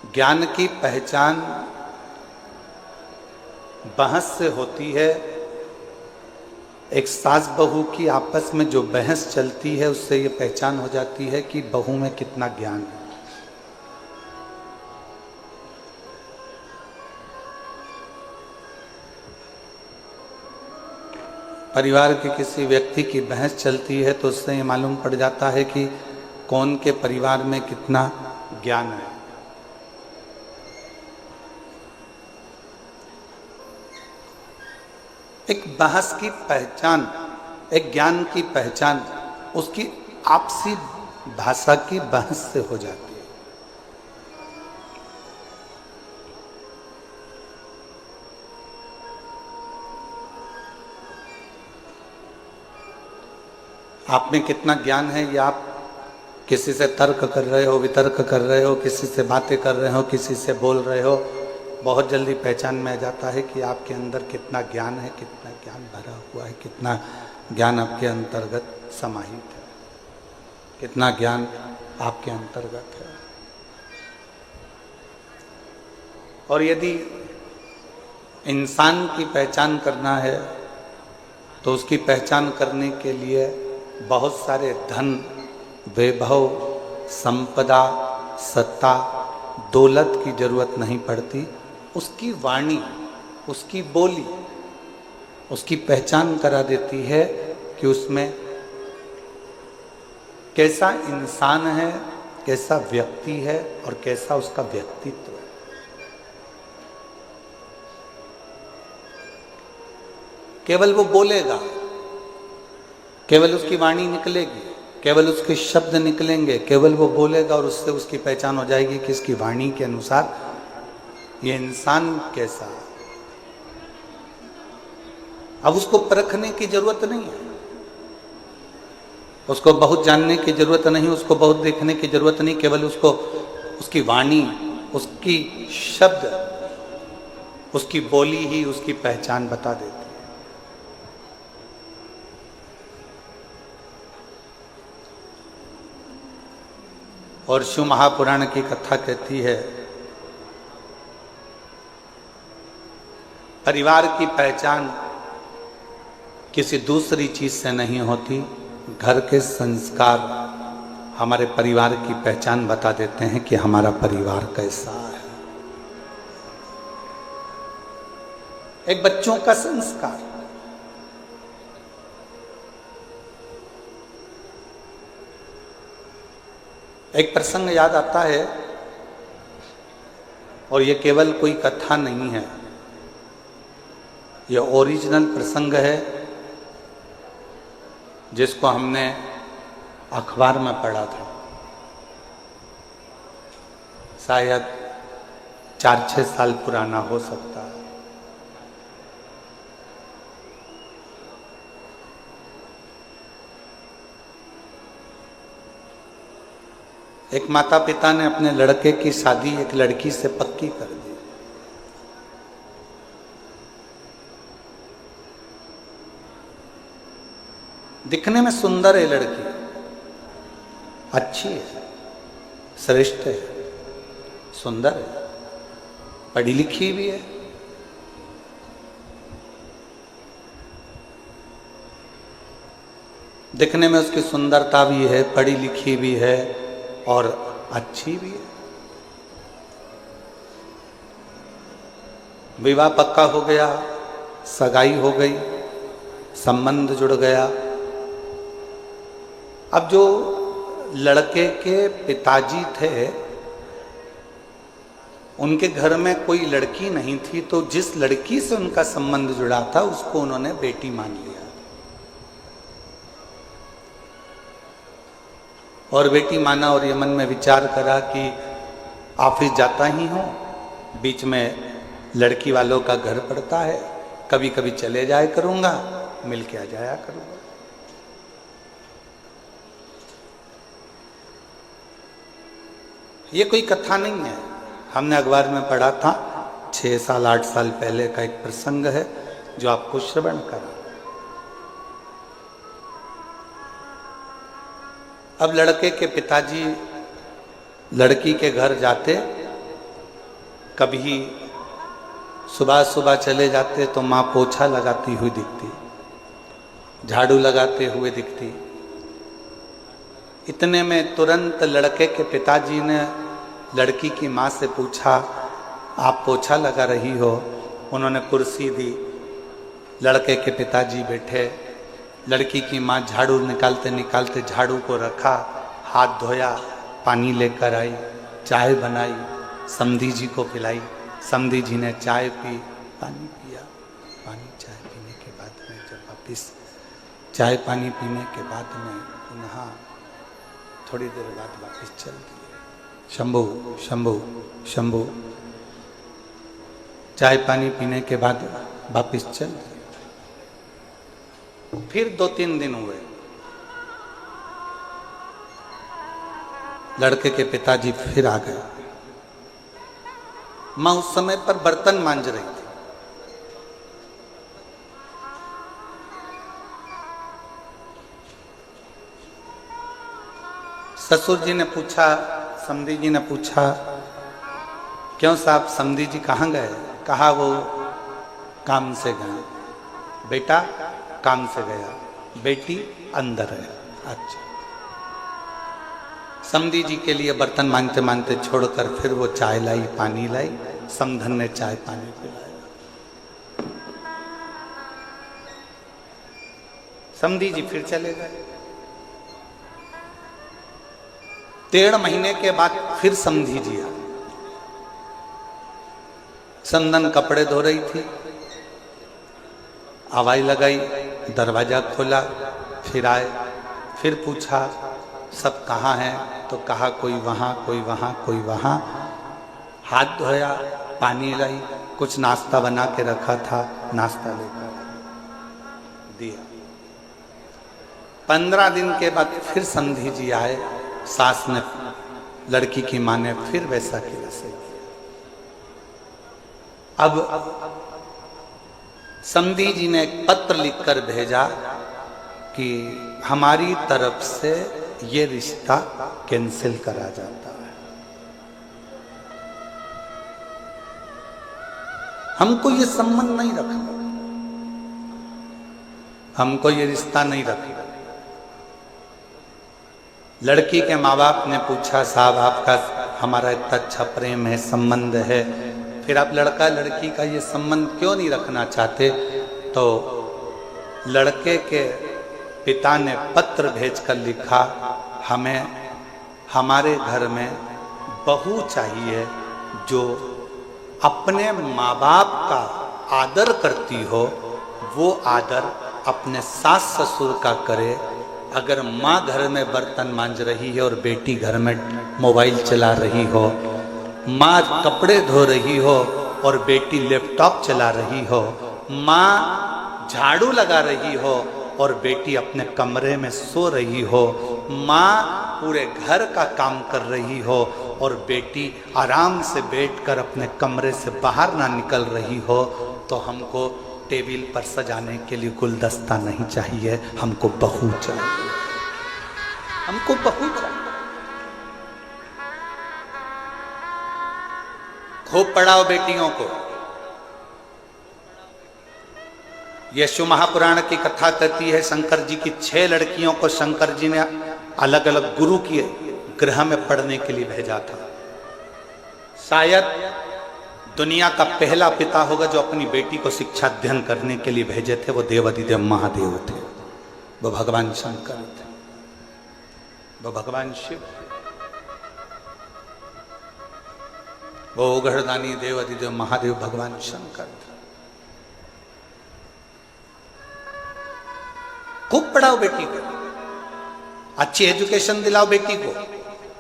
ज्ञान की पहचान बहस से होती है। एक सास बहू की आपस में जो बहस चलती है उससे ये पहचान हो जाती है कि बहू में कितना ज्ञान है। परिवार के किसी व्यक्ति की बहस चलती है तो उससे ये मालूम पड़ जाता है कि कौन के परिवार में कितना ज्ञान है। एक बहस की पहचान, एक ज्ञान की पहचान उसकी आपसी भाषा की बहस से हो जाती है। आप में कितना ज्ञान है, या आप किसी से तर्क कर रहे हो, वितर्क कर रहे हो, किसी से बातें कर रहे हो, किसी से बोल रहे हो, बहुत जल्दी पहचान में आ जाता है कि आपके अंदर कितना ज्ञान है, कितना ज्ञान भरा हुआ है, कितना ज्ञान आपके अंतर्गत समाहित है, कितना ज्ञान आपके अंतर्गत है। और यदि इंसान की पहचान करना है तो उसकी पहचान करने के लिए बहुत सारे धन, वैभव, संपदा, सत्ता, दौलत की जरूरत नहीं पड़ती। उसकी वाणी, उसकी बोली उसकी पहचान करा देती है कि उसमें कैसा इंसान है, कैसा व्यक्ति है और कैसा उसका व्यक्तित्व है। केवल वो बोलेगा, केवल उसकी वाणी निकलेगी, केवल उसके शब्द निकलेंगे, केवल वो बोलेगा और उससे उसकी पहचान हो जाएगी कि इसकी वाणी के अनुसार ये इंसान कैसा है। अब उसको परखने की जरूरत नहीं है, उसको बहुत जानने की जरूरत नहीं, उसको बहुत देखने की जरूरत नहीं, केवल उसको उसकी वाणी, उसकी शब्द, उसकी बोली ही उसकी पहचान बता देती है। और शिव महापुराण की कथा कहती है, परिवार की पहचान किसी दूसरी चीज से नहीं होती, घर के संस्कार हमारे परिवार की पहचान बता देते हैं कि हमारा परिवार कैसा है। एक बच्चों का संस्कार, एक प्रसंग याद आता है और ये केवल कोई कथा नहीं है, ये ओरिजिनल प्रसंग है जिसको हमने अखबार में पढ़ा था, शायद 4-6 साल पुराना हो सकता है। एक माता पिता ने अपने लड़के की शादी एक लड़की से पक्की कर दी। दिखने में सुंदर है लड़की, अच्छी है, श्रेष्ठ है, सुंदर है, पढ़ी लिखी भी है। दिखने में उसकी सुंदरता भी है, पढ़ी लिखी भी है और अच्छी भी है। विवाह पक्का हो गया, सगाई हो गई, संबंध जुड़ गया। अब जो लड़के के पिताजी थे उनके घर में कोई लड़की नहीं थी, तो जिस लड़की से उनका संबंध जुड़ा था उसको उन्होंने बेटी मान लिया। और बेटी माना और ये मन में विचार करा कि ऑफिस जाता ही हूँ, बीच में लड़की वालों का घर पड़ता है, कभी कभी चले जाया करूँगा, मिल के आ जाया करूँगा। ये कोई कथा नहीं है, हमने अखबार में पढ़ा था, 6 साल 8 साल पहले का एक प्रसंग है जो आपको श्रवण करा। अब लड़के के पिताजी लड़की के घर जाते कभी सुबह सुबह चले जाते तो माँ पोछा लगाती हुई दिखती, झाड़ू लगाते हुए दिखती। इतने में तुरंत लड़के के पिताजी ने लड़की की माँ से पूछा, आप पोछा लगा रही हो? उन्होंने कुर्सी दी, लड़के के पिताजी बैठे, लड़की की माँ झाड़ू निकालते निकालते झाड़ू को रखा, हाथ धोया, पानी लेकर आई, चाय बनाई, समधी जी को पिलाई। समधी जी ने चाय पी, पानी पिया। पानी चाय पीने के बाद में जब वापिस चाय पानी पीने के बाद में पुनः थोड़ी देर बाद वापिस चल दिए। शंभू शंभू शंभू। चाय पानी पीने के बाद वापिस चल दिए। फिर 2-3 दिन हुए, लड़के के पिताजी फिर आ गए। माँ उस समय पर बर्तन मांज रही थी। ससुर जी ने पूछा, समधी जी ने पूछा, क्यों साहब समधी जी कहाँ गए? कहा वो काम से गए। बेटा काम से गया, बेटी अंदर है। अच्छा। समधी जी के लिए बर्तन मांगते मांगते छोड़कर फिर वो चाय लाई, पानी लाई। समधन ने चाय पानी पिलाया। समधी जी फिर चले गए। 1.5 महीने के बाद फिर समधी जी आ। समधन कपड़े धो रही थी, आवाज लगाई, दरवाजा खोला, फिर आए, फिर पूछा सब कहाँ हैं? तो कहा कोई वहाँ, कोई वहाँ, कोई वहाँ। हाथ धोया, पानी लाई, कुछ नाश्ता बना के रखा था, नाश्ता लेकर दिया। 15 दिन के बाद फिर समधी जी आए। सास ने, लड़की की माँ ने फिर वैसा किया वैसे किया। अब समधी जी ने एक पत्र लिखकर भेजा कि हमारी तरफ से ये रिश्ता कैंसिल करा जाता है, हमको ये संबंध नहीं रखना, हमको ये रिश्ता नहीं रखना। लड़की के माँ बाप ने पूछा, साहब आपका हमारा इतना अच्छा प्रेम है, संबंध है, फिर आप लड़का लड़की का ये संबंध क्यों नहीं रखना चाहते? तो लड़के के पिता ने पत्र भेजकर लिखा, हमें हमारे घर में बहू चाहिए जो अपने माँ बाप का आदर करती हो, वो आदर अपने सास ससुर का करे। अगर माँ घर में बर्तन मांज रही है और बेटी घर में मोबाइल चला रही हो, माँ कपड़े धो रही हो और बेटी लैपटॉप चला रही हो, माँ झाड़ू लगा रही हो और बेटी अपने कमरे में सो रही हो, माँ पूरे घर का काम कर रही हो और बेटी आराम से बैठकर अपने कमरे से बाहर ना निकल रही हो, तो हमको टेबल पर सजाने के लिए गुलदस्ता नहीं चाहिए, हमको बहू चाहिए, हमको बहू चाहिए। खूब पढ़ाओ बेटियों को। यशु महापुराण की कथा कहती है, शंकर जी की 6 लड़कियों को शंकर जी ने अलग अलग गुरु के गृह में पढ़ने के लिए भेजा था। शायद दुनिया का पहला पिता होगा जो अपनी बेटी को शिक्षा अध्ययन करने के लिए भेजे थे, वो देवाधिदेव महादेव थे, वो भगवान शंकर थे, वो भगवान शिव, वो उघड़दानी देवाधिदेव महादेव भगवान शंकर थे। खूब पढ़ाओ बेटी को, अच्छी एजुकेशन दिलाओ बेटी को,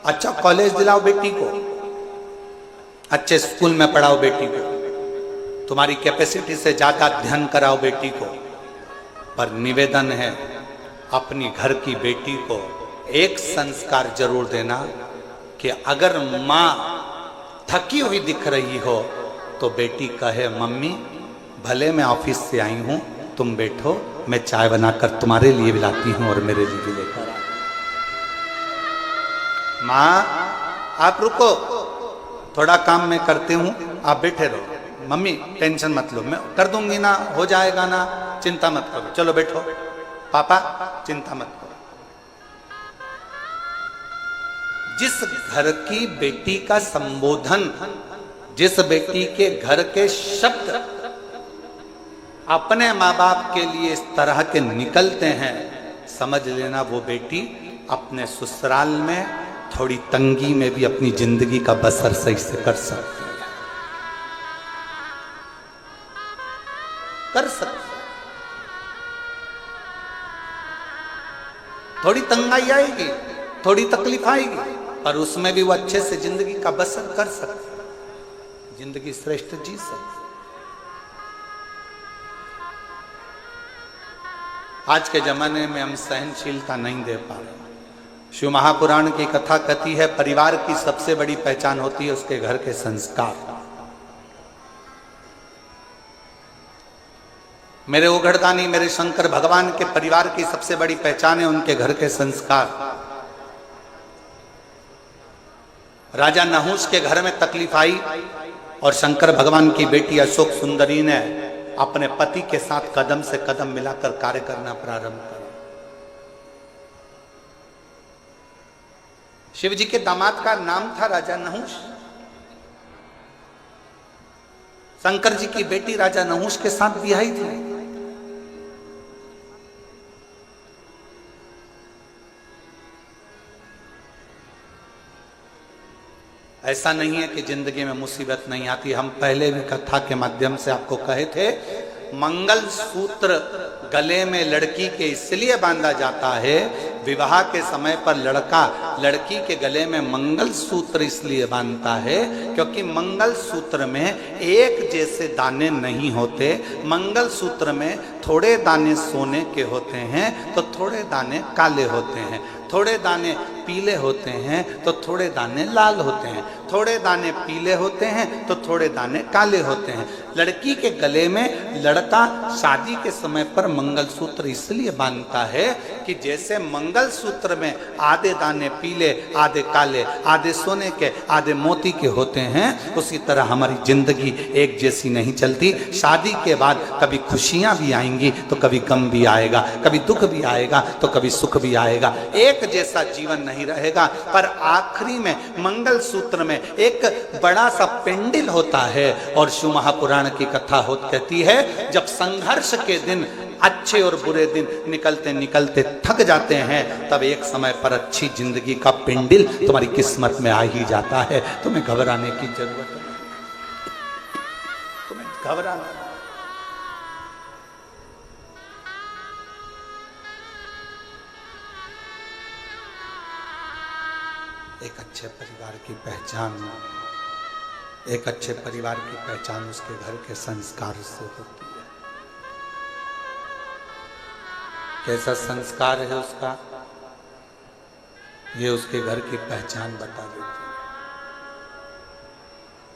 अच्छा कॉलेज दिलाओ बेटी को, अच्छे स्कूल में पढ़ाओ बेटी को, तुम्हारी कैपेसिटी से ज्यादा अध्ययन कराओ बेटी को। पर निवेदन है, अपनी घर की बेटी को एक संस्कार जरूर देना कि अगर माँ थकी हुई दिख रही हो तो बेटी कहे, मम्मी भले मैं ऑफिस से आई हूं, तुम बैठो, मैं चाय बनाकर तुम्हारे लिए भी लाती हूं और मेरे लिए भी लेकर आ। माँ आप रुको, थोड़ा काम मैं करती हूं, आप बैठे रहो, मम्मी टेंशन मत लो, मैं कर दूंगी ना, हो जाएगा ना, चिंता मत करो, चलो बैठो, पापा चिंता मत करो। जिस घर की बेटी का संबोधन, जिस बेटी के घर के शब्द अपने माँ बाप के लिए इस तरह के निकलते हैं, समझ लेना वो बेटी अपने ससुराल में थोड़ी तंगी में भी अपनी जिंदगी का बसर सही से कर सकती है, कर सकती। थोड़ी तंगाई आएगी, थोड़ी तकलीफ आएगी, पर उसमें भी वो अच्छे से जिंदगी का बसर कर सकती है, जिंदगी श्रेष्ठ जी सकती। आज के जमाने में हम सहनशीलता नहीं दे पा रहे। शिव महापुराण की कथा कहती है, परिवार की सबसे बड़ी पहचान होती है उसके घर के संस्कार। मेरे ओघड़दानी, मेरे शंकर भगवान के परिवार की सबसे बड़ी पहचान है उनके घर के संस्कार। राजा नहुष के घर में तकलीफ आई और शंकर भगवान की बेटी अशोक सुंदरी ने अपने पति के साथ कदम से कदम मिलाकर कार्य करना प्रारंभ किया। शिव जी के दामाद का नाम था राजा नहुष। शंकर जी की बेटी राजा नहुष के साथ ब्याही थी। ऐसा नहीं है कि जिंदगी में मुसीबत नहीं आती। हम पहले भी कथा के माध्यम से आपको कहे थे, मंगल सूत्र गले में लड़की के इसलिए बांधा जाता है, विवाह के समय पर लड़का लड़की के गले में मंगल सूत्र इसलिए बांधता है क्योंकि मंगल सूत्र में एक जैसे दाने नहीं होते। मंगल सूत्र में थोड़े दाने सोने के होते हैं तो थोड़े दाने काले होते हैं, थोड़े दाने पीले होते हैं तो थोड़े दाने लाल होते हैं, थोड़े दाने पीले होते हैं तो थोड़े दाने काले होते हैं। लड़की के गले में लड़का शादी के समय पर मंगलसूत्र इसलिए बांधता है कि जैसे मंगलसूत्र में आधे दाने पीले, आधे काले, आधे सोने के, आधे मोती के होते हैं, उसी तरह हमारी जिंदगी एक जैसी नहीं चलती। शादी के बाद कभी खुशियां भी आएंगी तो कभी गम भी आएगा, कभी दुख भी आएगा तो कभी सुख भी आएगा। एक जैसा जीवन नहीं रहेगा। पर आखिरी में मंगल सूत्र में एक बड़ा सा पेंडिल होता है और शिव महापुराण की कथा होती कहती है, जब संघर्ष के दिन, अच्छे और बुरे दिन निकलते निकलते थक जाते हैं, तब एक समय पर अच्छी जिंदगी का पेंडिल तुम्हारी किस्मत में आ ही जाता है। तुम्हें घबराने की जरूरत नहीं, तुम्हें घबराना। एक अच्छे परिवार की पहचान, एक अच्छे परिवार की पहचान उसके घर के संस्कार से होती है। कैसा संस्कार है उसका, ये उसके घर की पहचान बता देती है।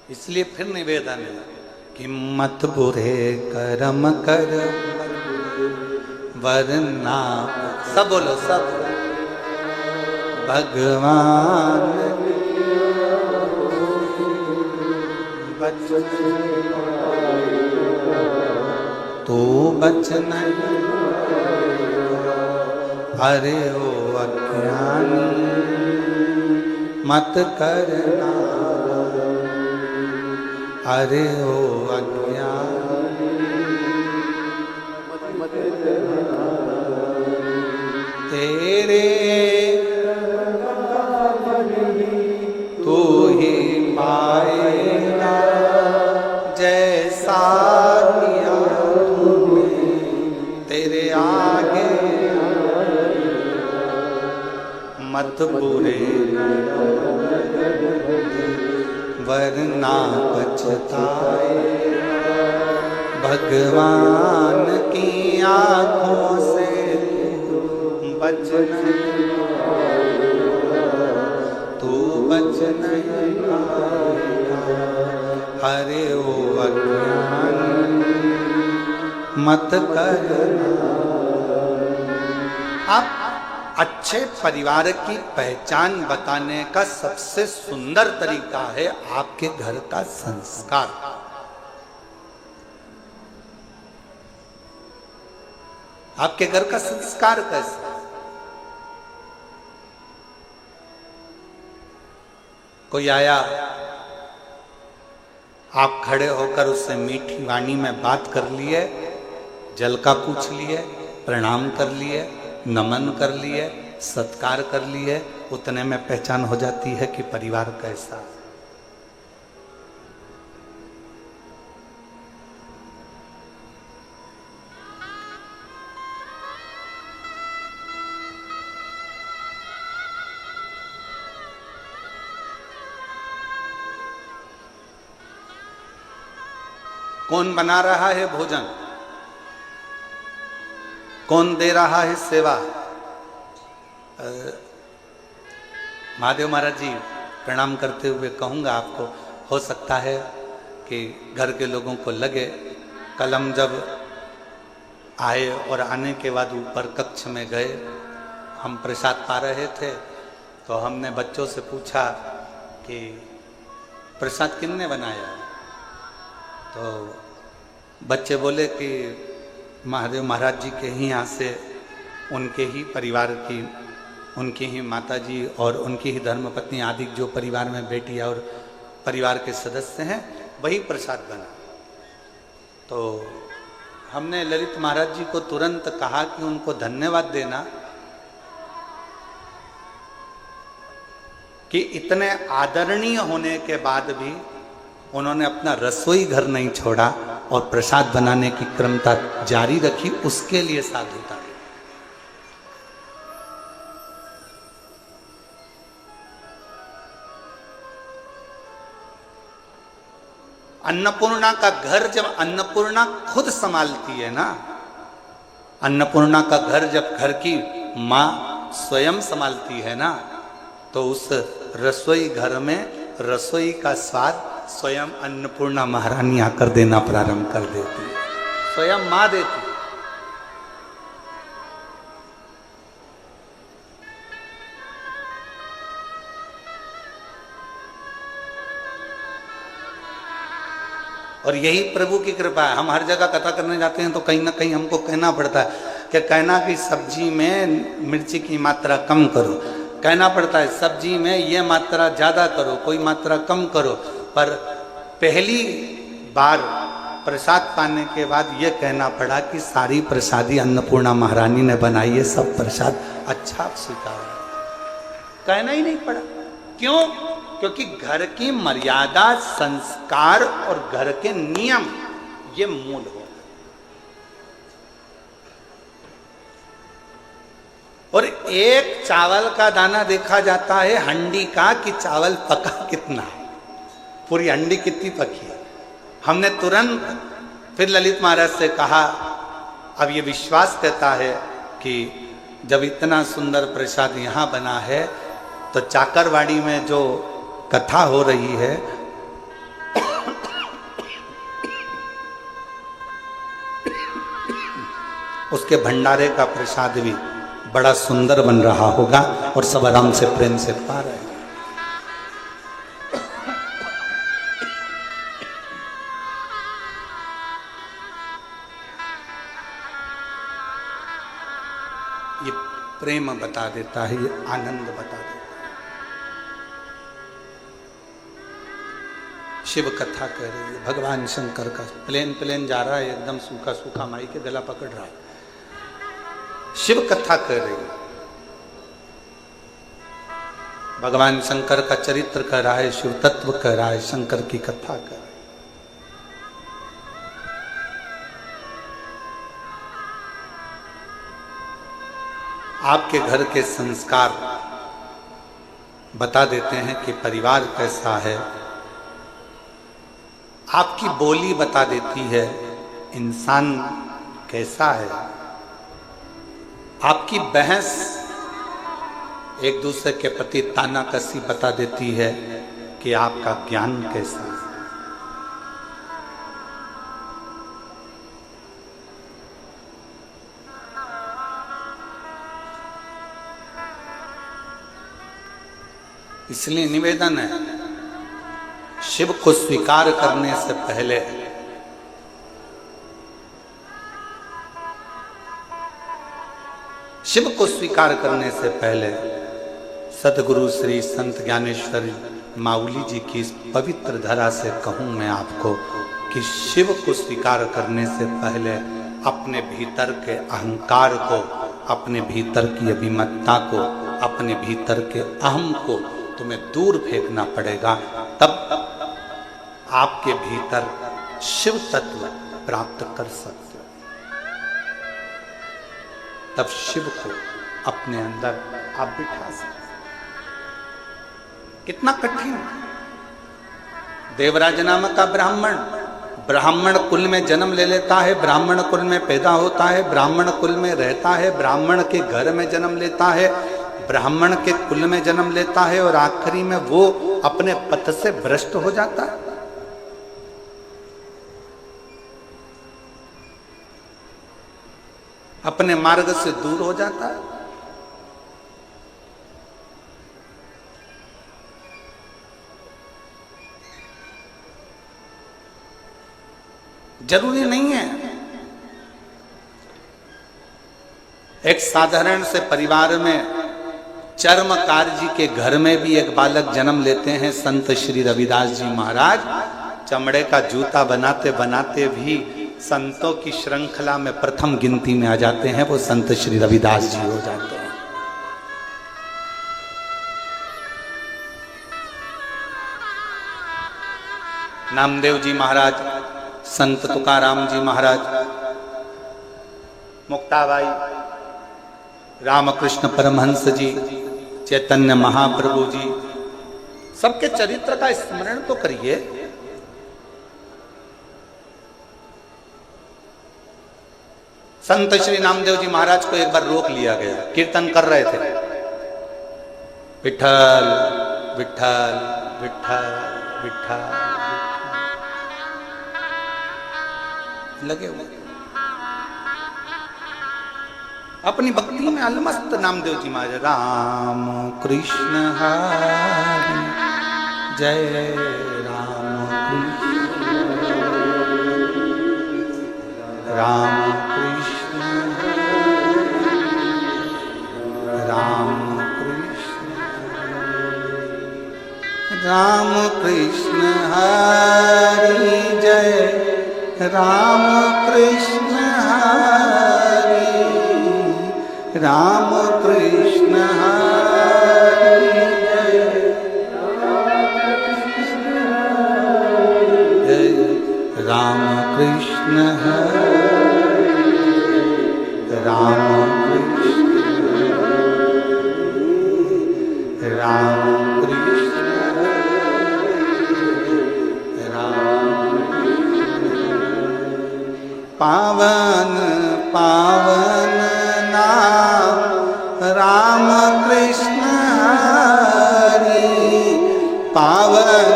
इसलिए फिर निवेदन है कि मत बुरे कर्म कर वरना, सब बोलो सब, भगवान तू बच नहीं, अरे ओ अज्ञानी मत करना, अरे ओ अज्ञानी तेरे तू ही पाएगा जैसा किया तूने, तेरे आगे मत बुरे वरना पछताए, भगवान की आंखों से बच नहीं, तू बच नहीं पाएगा, हरे ओ अज्ञान मत करना। आप अच्छे परिवार की पहचान बताने का सबसे सुंदर तरीका है आपके घर का संस्कार। आपके घर का संस्कार कैसा? कोई आया, आप खड़े होकर उससे मीठी वाणी में बात कर लिए, जल का पूछ लिए, प्रणाम कर लिए, नमन कर लिए, सत्कार कर लिए, उतने में पहचान हो जाती है कि परिवार कैसा है। कौन बना रहा है भोजन, कौन दे रहा है सेवा? महादेव महाराज जी प्रणाम करते हुए कहूंगा आपको, हो सकता है कि घर के लोगों को लगे, कल हम जब आए और आने के बाद ऊपर कक्ष में गए, हम प्रसाद पा रहे थे, तो हमने बच्चों से पूछा कि प्रसाद किसने बनाया? तो बच्चे बोले कि महादेव महाराज जी के ही यहाँ से, उनके ही परिवार की, उनकी ही माता जी और उनकी ही धर्मपत्नी आदि जो परिवार में बेटी और परिवार के सदस्य हैं, वही प्रसाद बना। तो हमने ललित महाराज जी को तुरंत कहा कि उनको धन्यवाद देना कि इतने आदरणीय होने के बाद भी उन्होंने अपना रसोई घर नहीं छोड़ा और प्रसाद बनाने की क्रमता जारी रखी, उसके लिए साधुता। अन्नपूर्णा का घर जब अन्नपूर्णा खुद संभालती है ना, अन्नपूर्णा का घर जब घर की माँ स्वयं संभालती है ना, तो उस रसोई घर में रसोई का स्वाद स्वयं अन्नपूर्णा महारानी आकर देना प्रारंभ कर देती है, स्वयं मां देती। और यही प्रभु की कृपा है। हम हर जगह कथा करने जाते हैं तो कहीं ना कहीं हमको कहना पड़ता है कि कहना कि सब्जी में मिर्ची की मात्रा कम करो, कहना पड़ता है सब्जी में ये मात्रा ज्यादा करो, कोई मात्रा कम करो। पर पहली बार प्रसाद पाने के बाद ये कहना पड़ा कि सारी प्रसादी अन्नपूर्णा महारानी ने बनाई है, सब प्रसाद अच्छा स्वीकार। कहना ही नहीं पड़ा। क्यों? क्योंकि घर की मर्यादा, संस्कार और घर के नियम ये मूल हो। और एक चावल का दाना देखा जाता है हंडी का कि चावल पका कितना है, पूरी हंडी कितनी पकी है। हमने तुरंत फिर ललित महाराज से कहा, अब ये विश्वास कहता है कि जब इतना सुंदर प्रसाद यहाँ बना है तो चाकरवाड़ी में जो कथा हो रही है उसके भंडारे का प्रसाद भी बड़ा सुंदर बन रहा होगा और सब आराम से प्रेम से पा रहे हैं। ये प्रेम बता देता है, ये आनंद बता देता है। शिव कथा कह रही है, भगवान शंकर का प्लेन जा रहा है, एकदम सूखा सूखा माई के गला पकड़ रहा है। शिव कथा कह रही है, भगवान शंकर का चरित्र कह रहा है, शिव तत्व कह रहा है, शंकर की कथा कह रहा है। आपके घर के संस्कार बता देते हैं कि परिवार कैसा है। आपकी बोली बता देती है इंसान कैसा है। आपकी बहस एक दूसरे के प्रति तानाकसी बता देती है कि आपका ज्ञान कैसा है। इसलिए निवेदन है, शिव को स्वीकार करने से पहले शिव को स्वीकार करने से पहले सतगुरु श्री संत ज्ञानेश्वर माउली जी की इस पवित्र धरा से कहूं मैं आपको कि शिव को स्वीकार करने से पहले अपने भीतर के अहंकार को, अपने भीतर की अभिमतता को, अपने भीतर के अहम को तुम्हें दूर फेंकना पड़ेगा। तब आपके भीतर शिव तत्व प्राप्त कर सकते हो। तब शिव को अपने अंदर आप बिठा सकते। कितना कठिन। देवराज नामक का ब्राह्मण कुल में जन्म ले लेता है, ब्राह्मण कुल में पैदा होता है, ब्राह्मण कुल में रहता है, ब्राह्मण के घर में जन्म लेता है, ब्राह्मण के कुल में जन्म लेता है और आखिरी में वो अपने पथ से भ्रष्ट हो जाता है। अपने मार्ग से दूर हो जाता है। जरूरी नहीं है। एक साधारण से परिवार में चर्मकार जी के घर में भी एक बालक जन्म लेते हैं। संत श्री रविदास जी महाराज चमड़े का जूता बनाते बनाते भी संतों की श्रृंखला में प्रथम गिनती में आ जाते हैं। वो संत श्री रविदास जी हो जाते हैं। नामदेव जी महाराज, संत तुकाराम जी महाराज, मुक्ताबाई, रामकृष्ण परमहंस जी, चैतन्य महाप्रभु जी, सबके चरित्र का स्मरण तो करिए। संत श्री नामदेव जी महाराज को एक बार रोक लिया गया, कीर्तन कर रहे थे, विठ्ठल विठ्ठल विठ्ठल विठ्ठल लगे हुए अपनी भक्ति में अलमस्त। नामदेव जी महाराज राम कृष्ण हरि जय राम कृष्ण राम कृष्ण राम कृष्ण राम कृष्ण हरि जय राम कृष्ण हरि राम कृष्ण हरि जय राम कृष्ण हरि राम कृष्ण राम कृष्ण राम पावन पावन नाम राम कृष्ण हरि पावन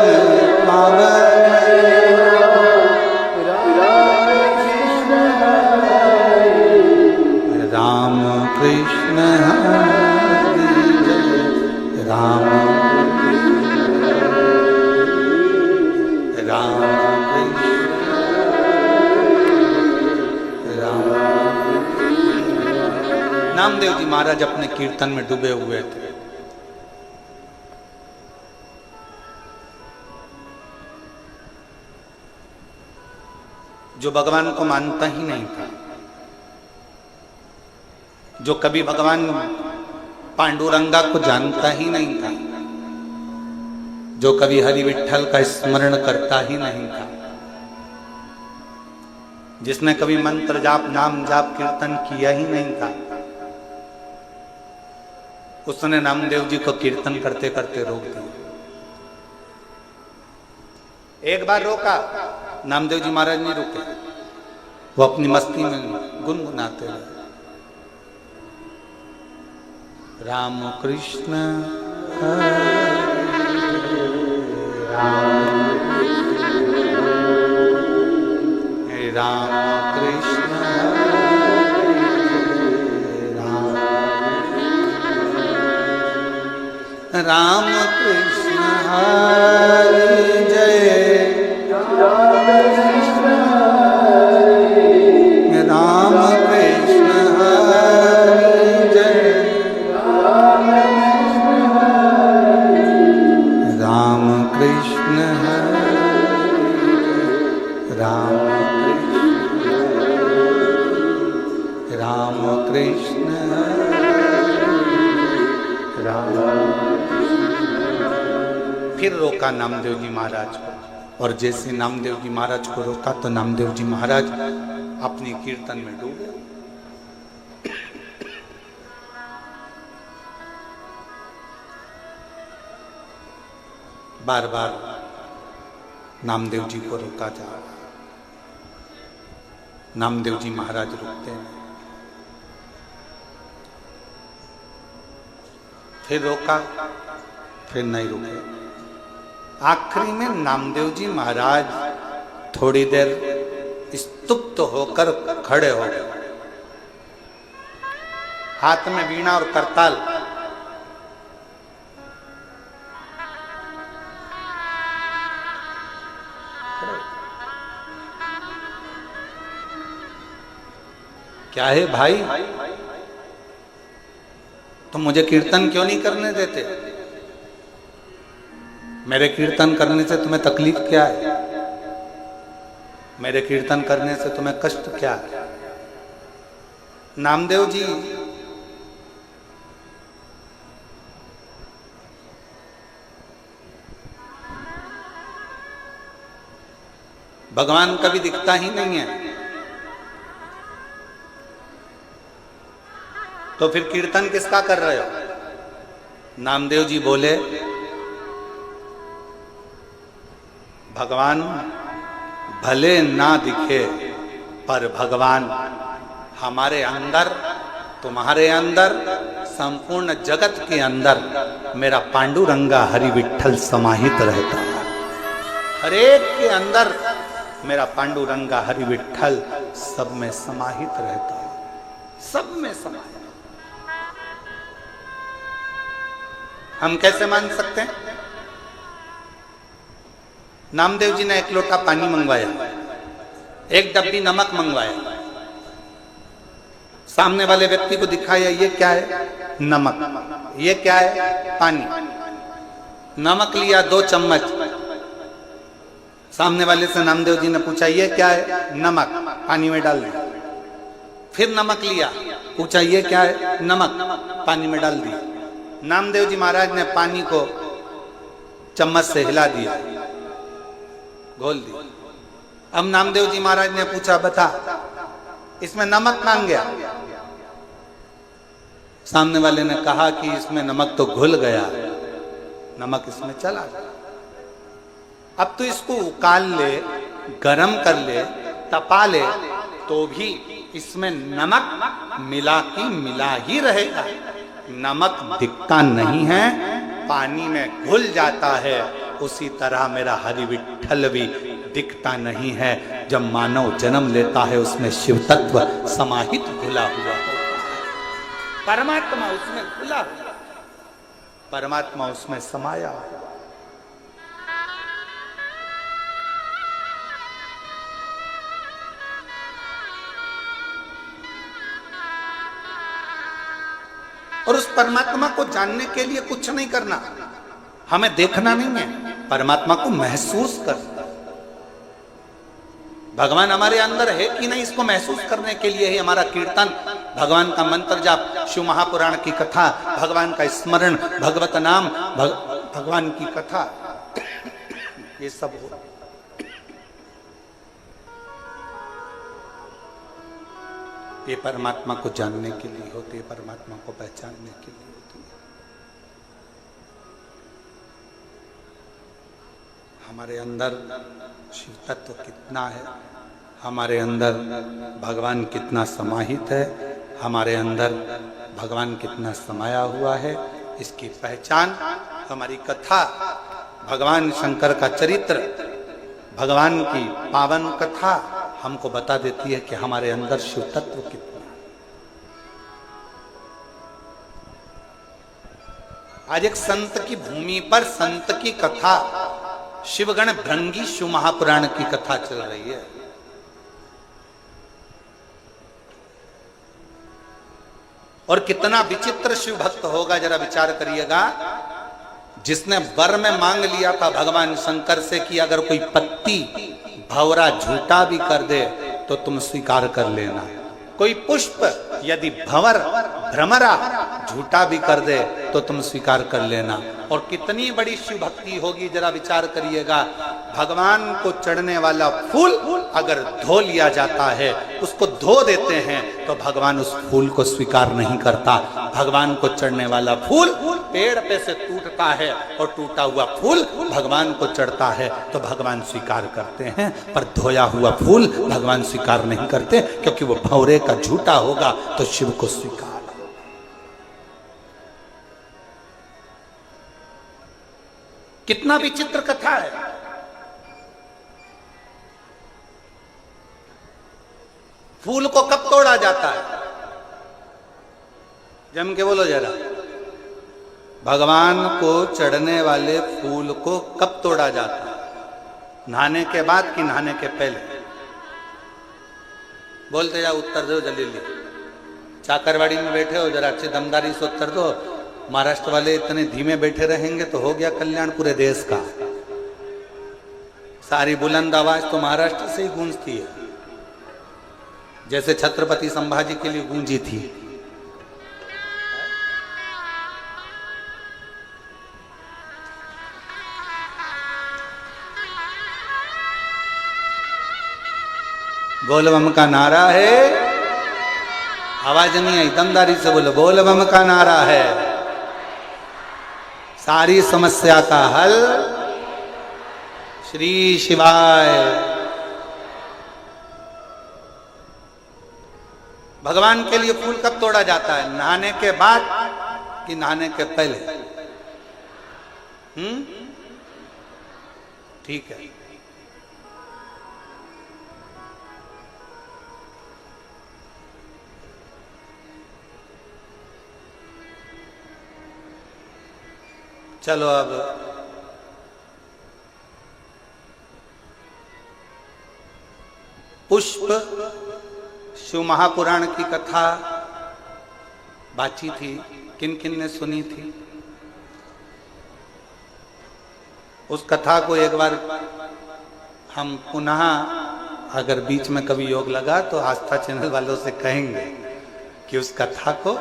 पावन राम कृष्ण हरि राम राम नामदेव जी महाराज अपने कीर्तन में डूबे हुए थे। जो भगवान को मानता ही नहीं था, जो कभी भगवान पांडुरंगा को जानता ही नहीं था, जो कभी हरि विठ्ठल का स्मरण करता ही नहीं था, जिसने कभी मंत्र जाप नाम जाप कीर्तन किया ही नहीं था, उसने नामदेव जी को कीर्तन करते करते रोक दिया। एक बार रोका, नामदेव जी महाराज नहीं रुके, वो अपनी मस्ती में गुनगुनाते रहे, राम कृष्ण हरे राम कृष्ण राम कृष्ण हरि जय, राम कृष्ण हरि जय, राम कृष्ण हरि राम कृष्ण राम। फिर रोका नामदेव जी महाराज को, और जैसे नामदेव जी महाराज को रोका तो नामदेव जी महाराज अपनी कीर्तन में डूब गए। बार बार नामदेव जी को रोका जा रहा, नामदेव जी महाराज रुकते हैं। फिर रोका, फिर नहीं रुके। आखिरी में नामदेव जी महाराज थोड़ी देर स्तुप्त होकर खड़े हो गए, हाथ में वीणा और करताल। क्या है भाई, तुम मुझे कीर्तन क्यों नहीं करने देते? मेरे कीर्तन करने से तुम्हें तकलीफ क्या है? मेरे कीर्तन करने से तुम्हें कष्ट क्या है? नामदेव जी भगवान कभी दिखता ही नहीं है, तो फिर कीर्तन किसका कर रहे हो? नामदेव जी बोले, भगवान भले ना दिखे पर भगवान हमारे अंदर, तुम्हारे अंदर, संपूर्ण जगत के अंदर मेरा पांडुरंगा हरि विठ्ठल समाहित रहता है। हरेक के अंदर मेरा पांडुरंगा हरि विठ्ठल सब में समाहित रहता है, सब में समाहित। हम कैसे मान सकते हैं? नामदेव जी ने एक लोटा पानी मंगवाया, एक डब्बी नमक मंगवाया, सामने वाले व्यक्ति को दिखाया, ये क्या है? नमक। ये क्या है? पानी। नमक लिया 2 चम्मच, सामने वाले से नामदेव जी ने पूछा, ये क्या है? नमक। पानी में डाल दिया। फिर नमक लिया, पूछा, ये क्या है? नमक। पानी में डाल दिया। नामदेव जी महाराज ने पानी को चम्मच से हिला दिया, घोल दिया। अब नामदेव जी महाराज ने पूछा, बता इसमें नमक मांग गया? सामने वाले ने कहा कि इसमें नमक तो घुल गया, नमक इसमें चला गया। अब तो इसको उकाल ले, गरम कर ले, तपा ले, तो भी इसमें नमक मिला की मिला ही रहेगा। नमक दिखता नहीं है, पानी में घुल जाता है। उसी तरह मेरा हरि विठ्ठल भी दिखता नहीं है। जब मानव जन्म लेता है उसमें शिव तत्व समाहित घुला हुआ होता है, परमात्मा उसमें घुला हुआ, परमात्मा उसमें समाया। और उस परमात्मा को जानने के लिए कुछ नहीं करना, हमें देखना नहीं है, परमात्मा को महसूस करना। भगवान हमारे अंदर है कि नहीं, इसको महसूस करने के लिए ही हमारा कीर्तन, भगवान का मंत्र जाप, शिव महापुराण की कथा, भगवान का स्मरण, भगवत नाम, भगवान की कथा, ये सब हो। ये परमात्मा को जानने के लिए होती है, परमात्मा को पहचानने के लिए होती है। हमारे अंदर शिव तत्व कितना है, हमारे अंदर भगवान कितना समाहित है, हमारे अंदर भगवान कितना समाया हुआ है, इसकी पहचान हमारी कथा, भगवान शंकर का चरित्र, भगवान की पावन कथा हमको बता देती है कि हमारे अंदर शिव तत्व कितना। आज एक संत की भूमि पर संत की कथा, शिवगण भृंगी शिव महापुराण की कथा चल रही है। और कितना विचित्र शिव भक्त होगा, जरा विचार करिएगा। जिसने वर में मांग लिया था भगवान शंकर से कि अगर कोई पत्ती भंवरा झूठा भी कर दे तो तुम स्वीकार कर लेना, कोई पुष्प यदि भंवर भ्रमरा झूठा भी कर दे तो तुम स्वीकार कर लेना। और कितनी बड़ी शिव भक्ति होगी, जरा विचार करिएगा। भगवान को चढ़ने वाला फूल अगर धो लिया जाता है, उसको धो देते हैं, तो भगवान उस फूल को स्वीकार नहीं करता। भगवान को चढ़ने वाला फूल पेड़ पे से टूटता है और टूटा हुआ फूल भगवान को चढ़ता है तो भगवान स्वीकार करते हैं, पर धोया हुआ फूल भगवान स्वीकार नहीं करते, क्योंकि वो भंवरे का झूठा होगा तो शिव को स्वीकार। कितना विचित्र कथा है। फूल को कब तोड़ा जाता है? जम के बोलो जरा। भगवान को चढ़ने वाले फूल को कब तोड़ा जाता है? नहाने के बाद कि नहाने के पहले? बोलते जाओ, उत्तर दो जल्दी। चाकरवाड़ी में बैठे हो, जरा अच्छी दमदारी से उत्तर दो। महाराष्ट्र वाले इतने धीमे बैठे रहेंगे तो हो गया कल्याण पूरे देश का। सारी बुलंद आवाज तो महाराष्ट्र से ही गूंजती है, जैसे छत्रपति संभाजी के लिए गूंजी थी। बोल बम का नारा है, आवाज नहीं आई, दमदारी से बोलो। बोल बम का नारा है, सारी समस्या का हल श्री शिवाय। भगवान के लिए फूल कब तोड़ा जाता है? नहाने के बाद कि नहाने के पहले? ठीक है। चलो अब पुष्प शिव महापुराण की कथा बाची थी, किन किन ने सुनी थी? उस कथा को एक बार हम पुनः, अगर बीच में कभी योग लगा तो आस्था चैनल वालों से कहेंगे कि उस कथा को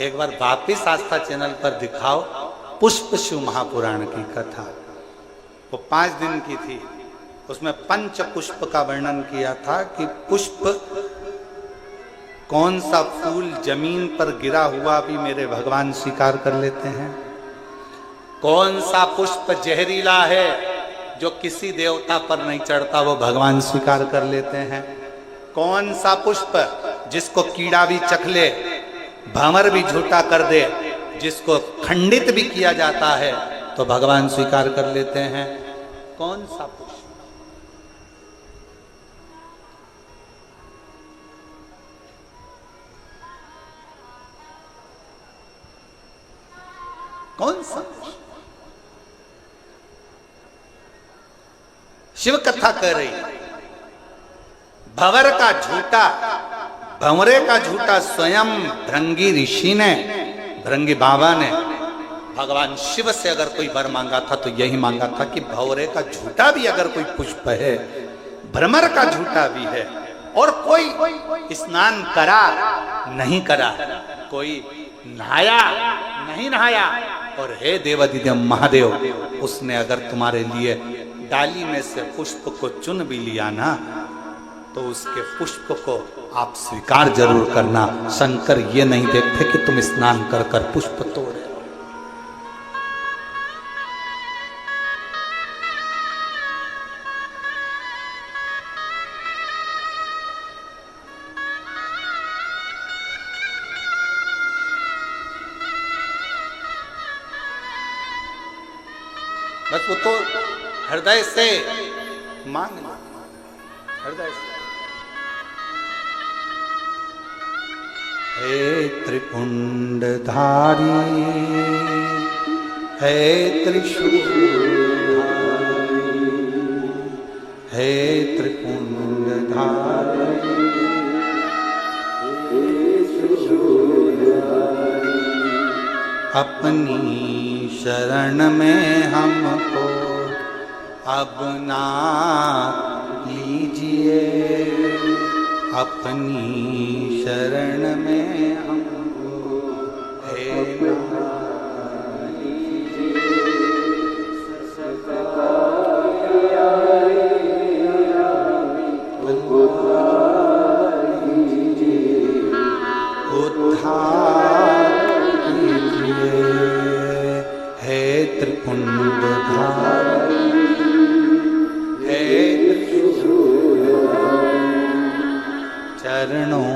एक बार वापिस आस्था चैनल पर दिखाओ। पुष्प शिव महापुराण की कथा वो 5 दिन की थी। उसमें पंच पुष्प का वर्णन किया था कि पुष्प, कौन सा फूल जमीन पर गिरा हुआ भी मेरे भगवान स्वीकार कर लेते हैं, कौन सा पुष्प जहरीला है जो किसी देवता पर नहीं चढ़ता वो भगवान स्वीकार कर लेते हैं, कौन सा पुष्प जिसको कीड़ा भी चख ले, भंवर भी झूठा कर दे, जिसको खंडित भी किया जाता है तो भगवान स्वीकार कर लेते हैं। कौन सा पुष्प? कौन सा पुष्प? शिव कथा कह रही, भंवर का झूठा, भंवरे का झूठा स्वयं भृंगी ऋषि ने, भृंगी बाबा ने भगवान शिव से अगर कोई वर मांगा था तो यही मांगा था कि भंवरे का झूठा भी अगर कोई पुष्प है, भ्रमर का झूठा भी है, और कोई स्नान करा नहीं करा, कोई नहाया नहीं नहाया, और हे देवादिदेव महादेव, उसने अगर तुम्हारे लिए डाली में से पुष्प को चुन भी लिया ना, तो उसके पुष्प को आप स्वीकार जरूर करना। शंकर ये नहीं देखते कि तुम स्नान कर कर पुष्प तोड़े। बस वो तो हृदय से मांगना, हृदय से। हे त्रिपुंडधारी हे त्रिशूलधारी, हे त्रिपुंडधारी, अपनी शरण में हमको अब ना लीजिए, अपनी शरण में हमको हे ना त्रिपुंडधारी, हे चरणों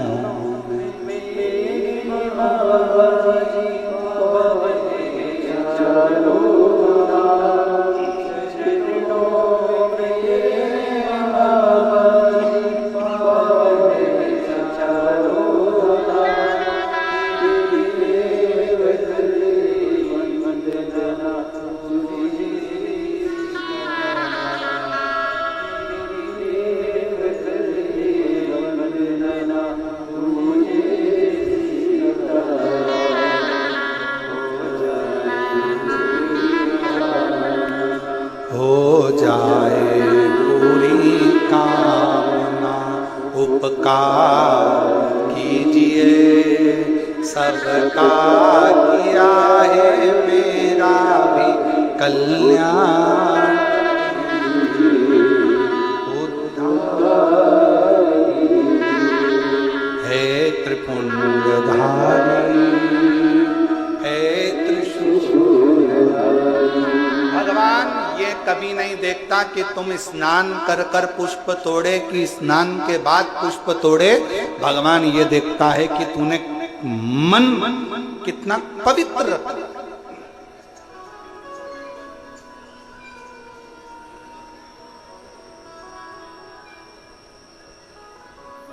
हो जाए पूरी कामना, उपकार कीजिए, सबका किया है मेरा भी कल्याण, हे त्रिपुंडधारी, हे त्रिशूलधारी। भगवान ये कभी नहीं देखता कि तुम स्नान कर कर पुष्प तोड़े कि स्नान के बाद पुष्प तोड़े। भगवान ये देखता है कि तूने मन कितना पवित्र रखा।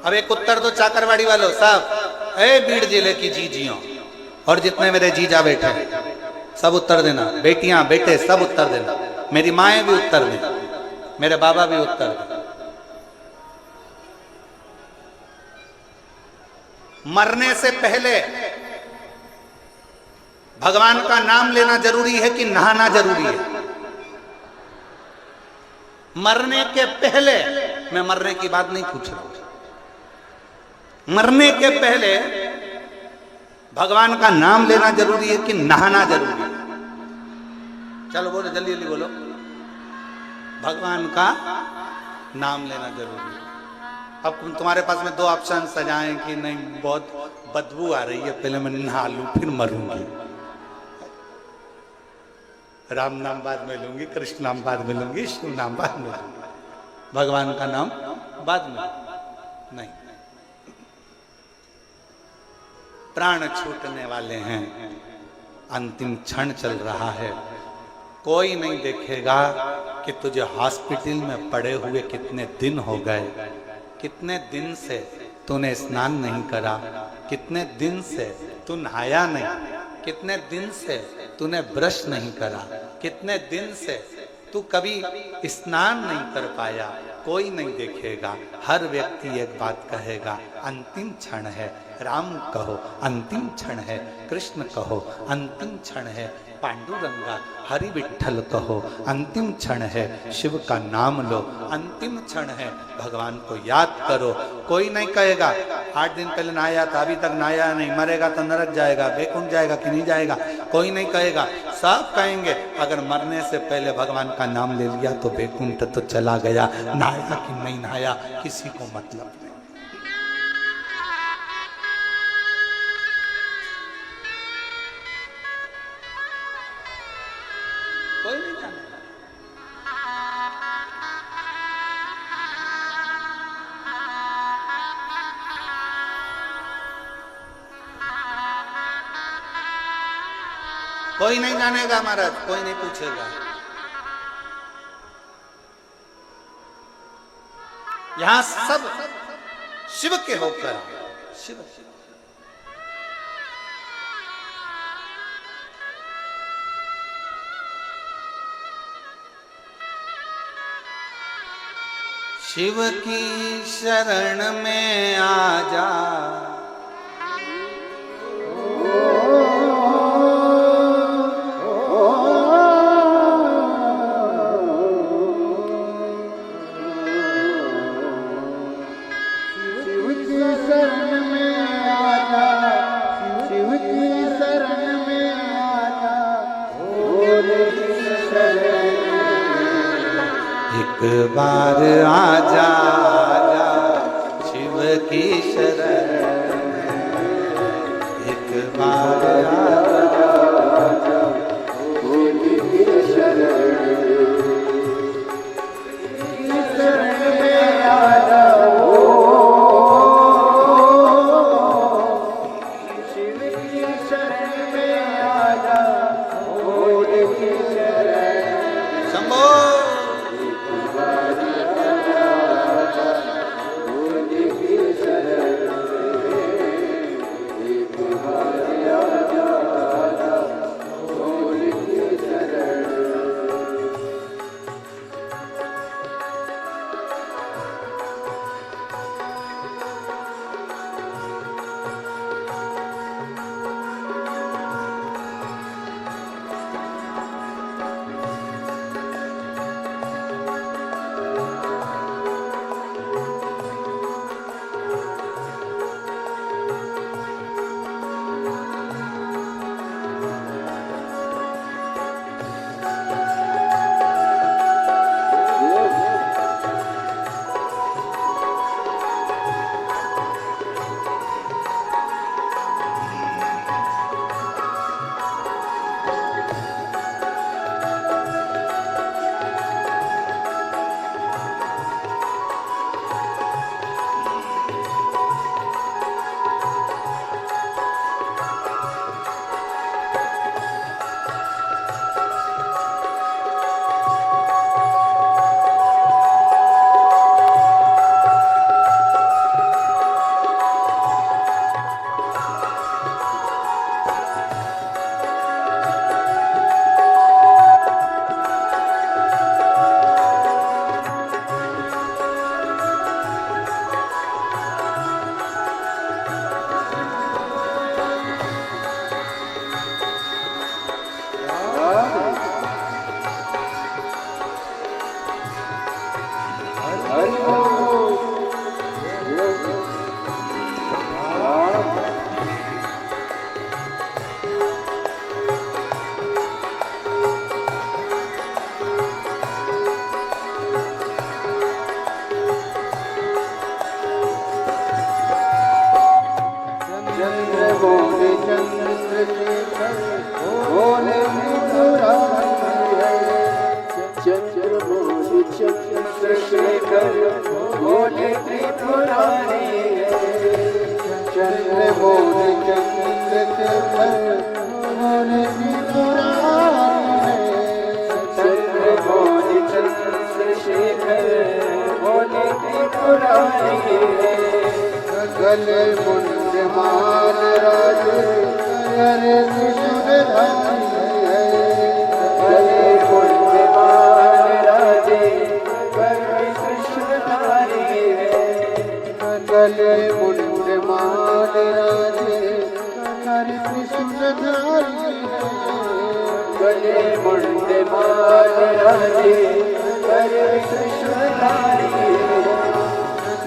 अब एक उत्तर दो चाकरवाड़ी वालों साहब, ए बीड़ जिले की जीजियों और जितने मेरे जीजा बैठे सब उत्तर देना, बेटियां बेटे सब उत्तर देना, मेरी माएँ भी उत्तर दें, मेरे बाबा भी उत्तर दें। मरने से पहले भगवान का नाम लेना जरूरी है कि नहाना जरूरी है? मरने के पहले, मैं मरने की बात नहीं पूछ रहा हूं, मरने के पहले भगवान का नाम लेना जरूरी है कि नहाना जरूरी है? चलो बोलो, जल्दी जल्दी बोलो। भगवान का नाम लेना जरूरी है। अब तुम्हारे पास में दो ऑप्शन सजाएं कि नहीं बहुत बदबू आ रही है, पहले मैं नहा लूं फिर मरूंगी, राम नाम बाद में लूंगी, कृष्ण नाम बाद में लूंगी, शिव नाम बाद में लूंगी, भगवान का नाम बाद में नहीं। प्राण छूटने वाले हैं, अंतिम क्षण चल रहा है, कोई नहीं देखेगा कि तुझे हॉस्पिटल में पड़े हुए कितने दिन हो गए, कितने दिन से तूने स्नान नहीं करा, कितने दिन से तू नहाया नहीं, कितने दिन से तूने ब्रश नहीं करा, कितने दिन से तू कभी स्नान नहीं कर पाया। कोई नहीं देखेगा, हर व्यक्ति एक बात कहेगा, अंतिम क्षण है, राम कहो अंतिम क्षण है, कृष्ण कहो अंतिम क्षण है, पांडुरंगा हरि विठ्ठल कहो अंतिम क्षण है, शिव का नाम लो अंतिम क्षण है, भगवान को याद करो। कोई नहीं कहेगा 8 दिन पहले नहाया था अभी तक नहाया नहीं, मरेगा तो नरक जाएगा, बैकुंठ जाएगा कि नहीं जाएगा, कोई नहीं कहेगा। सब कहेंगे अगर मरने से पहले भगवान का नाम ले लिया तो बैकुंठ तो चला गया, नहाया कि नहीं नहाया किसी को मतलब नहीं। कोई नहीं जाने। कोई नहीं जानेगा महाराज, कोई नहीं पूछेगा। यहां सब शिव के होकर शिव शिव की शरण में आ जा, शिव की शरण में आ जा, शिव की शरण में आ जा, भोले की शरण। एक बार आजा आजा शिव की शरण में, एक बार आजा भोले की शरण में आ जा, शिव की शरण में आ जा, भोले की शरण। शंभो। गले मुंड माल राजे करे त्रिशूलधारी है, गले मुंड माल राजे करे त्रिशूलधारी है, गले मुंड माल राजे करे त्रिशूलधारी है, गले मुंड माल राजे करे त्रिशूलधारी है।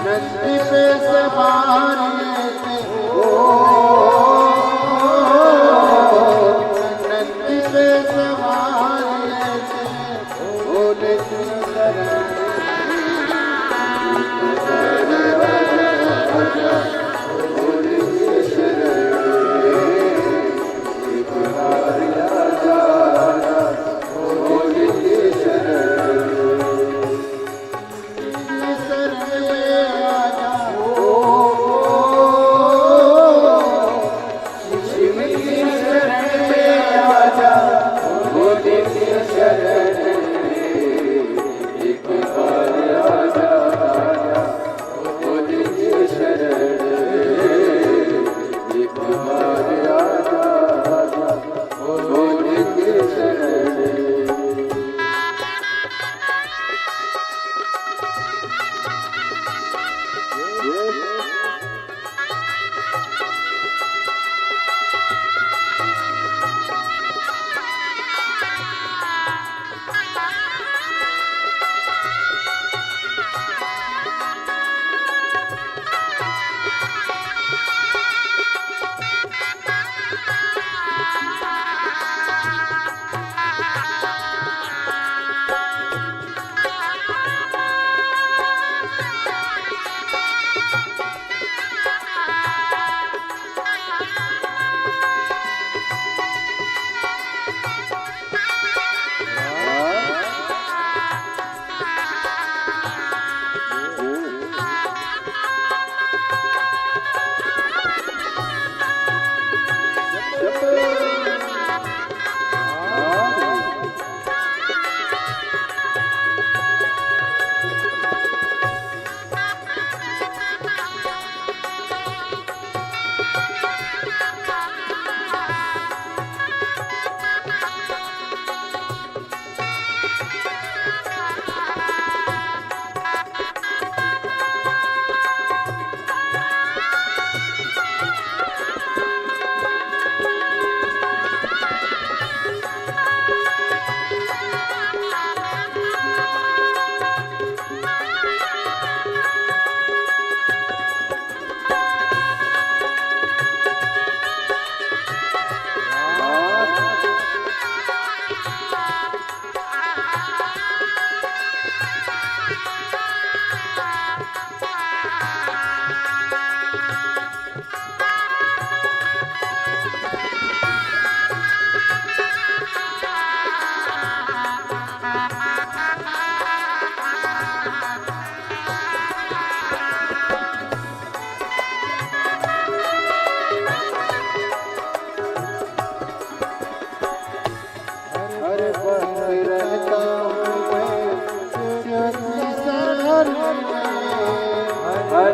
नंदी पे सवार नंदी पे सवार भोले की शरण, भोले की शरण, एक बार आजा भोले की शरण। शरण में आ जा,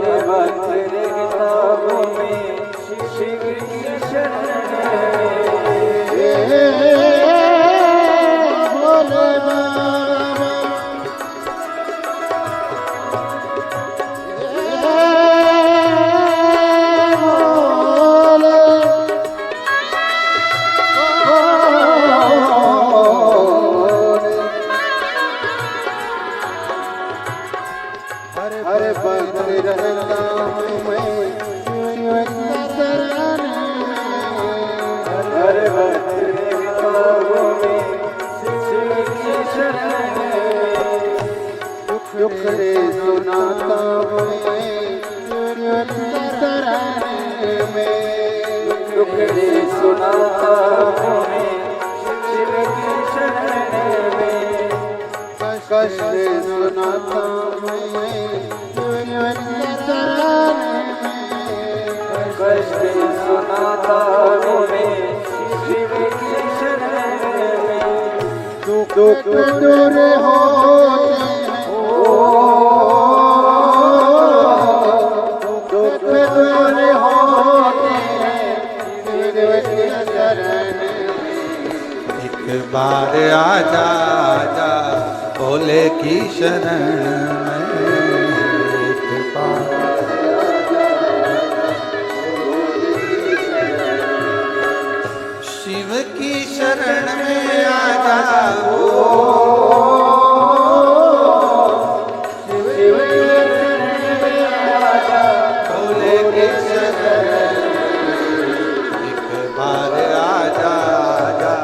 हरे भक्त रे किताबों में शिव की शरण भोले बाबा हरे भक्त रहता हूँ मैं हरे भक्त किताबों में शिव की शरण दुख रे सुनाता हूँ मैं दुख रे सुनाता हूँ मैं शिव की शरण में कष्ट सुनाता हूँ कष्ट सुनाता हूँ मैं शिव की शरण में दुख दूर होते दुख दूर होते हैं शिव की शरण एक बार आजा आजा भोले की शरण में एक बार शिव की शरण में आजा शिव की शरण में आजा भोले की शरण एक बार आजा आजा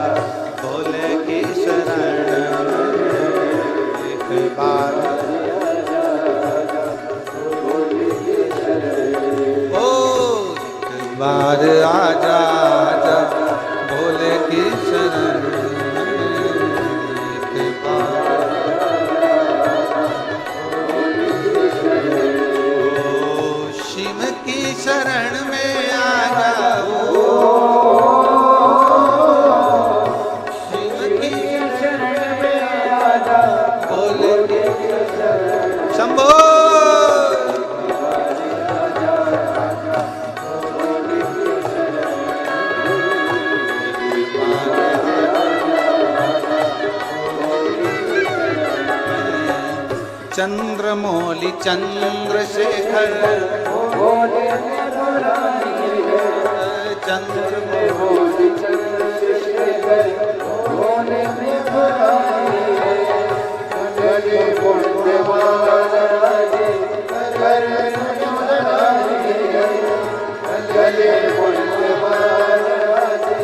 भोले की शरण एक बार ओ एक बार आजा आजा भोले की शरण एक बार ओ शिव की शरण में आ जाओ शिव की शरण में आजा भोले की शंभो चंद्रमौली चंद्रशेखर भोले चंद्रमौली चंद्रशेखर भोले गले बोलने वाला राजे गले बोलने वाला राजे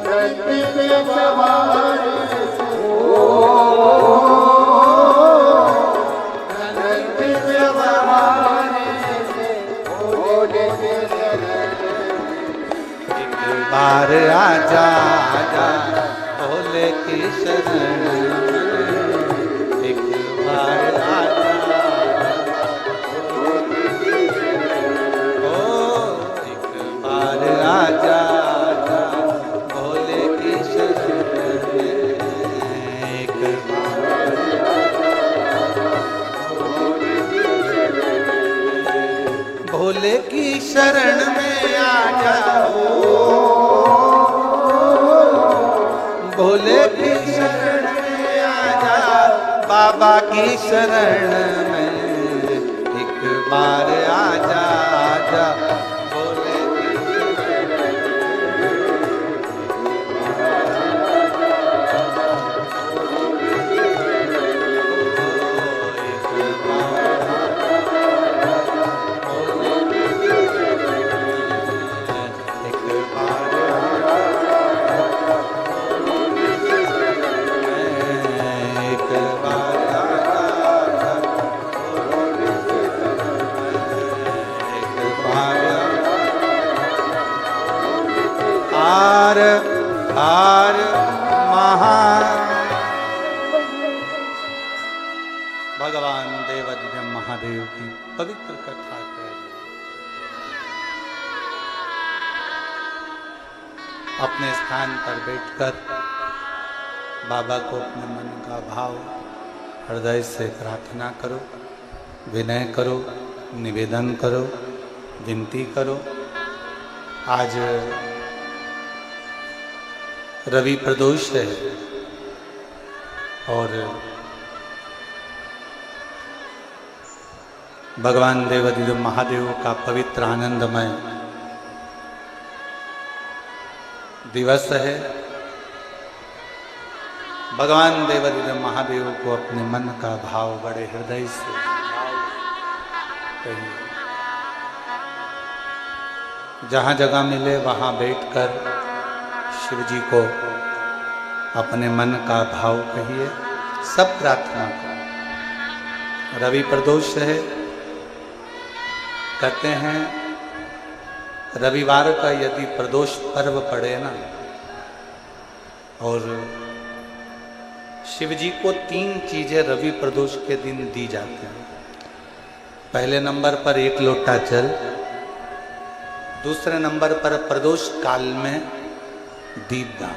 नंदी पे सवार बार आजा आजा भोले की शरण एक बार आजा ओ एक बार आजा आजा भोले की शरण एक बार भोले की शरण में आ जाओ भोले की शरण में आजा बाबा की शरण में एक बार आजा आजा भोले की आर आर महा भगवान देवाधिदेव महादेव की पवित्र कथा कह अपने स्थान पर बैठकर बाबा को अपने मन का भाव हृदय से प्रार्थना करो, विनय करो, निवेदन करो, विनती करो। आज रवि प्रदोष है और भगवान देवाधिदेव महादेव का पवित्र आनंदमय दिवस है। भगवान देवाधिदेव महादेव को अपने मन का भाव बड़े हृदय से कहिए। जहाँ जगह मिले वहाँ बैठकर शिव जी को अपने मन का भाव कहिए, सब प्रार्थना करो। रवि प्रदोष है, कहते हैं रविवार का यदि प्रदोष पर्व पड़े ना, और शिव जी को 3 चीजें रवि प्रदोष के दिन दी जाती हैं। पहले नंबर पर 1 लोटा जल, दूसरे नंबर पर प्रदोष काल में दीपदान,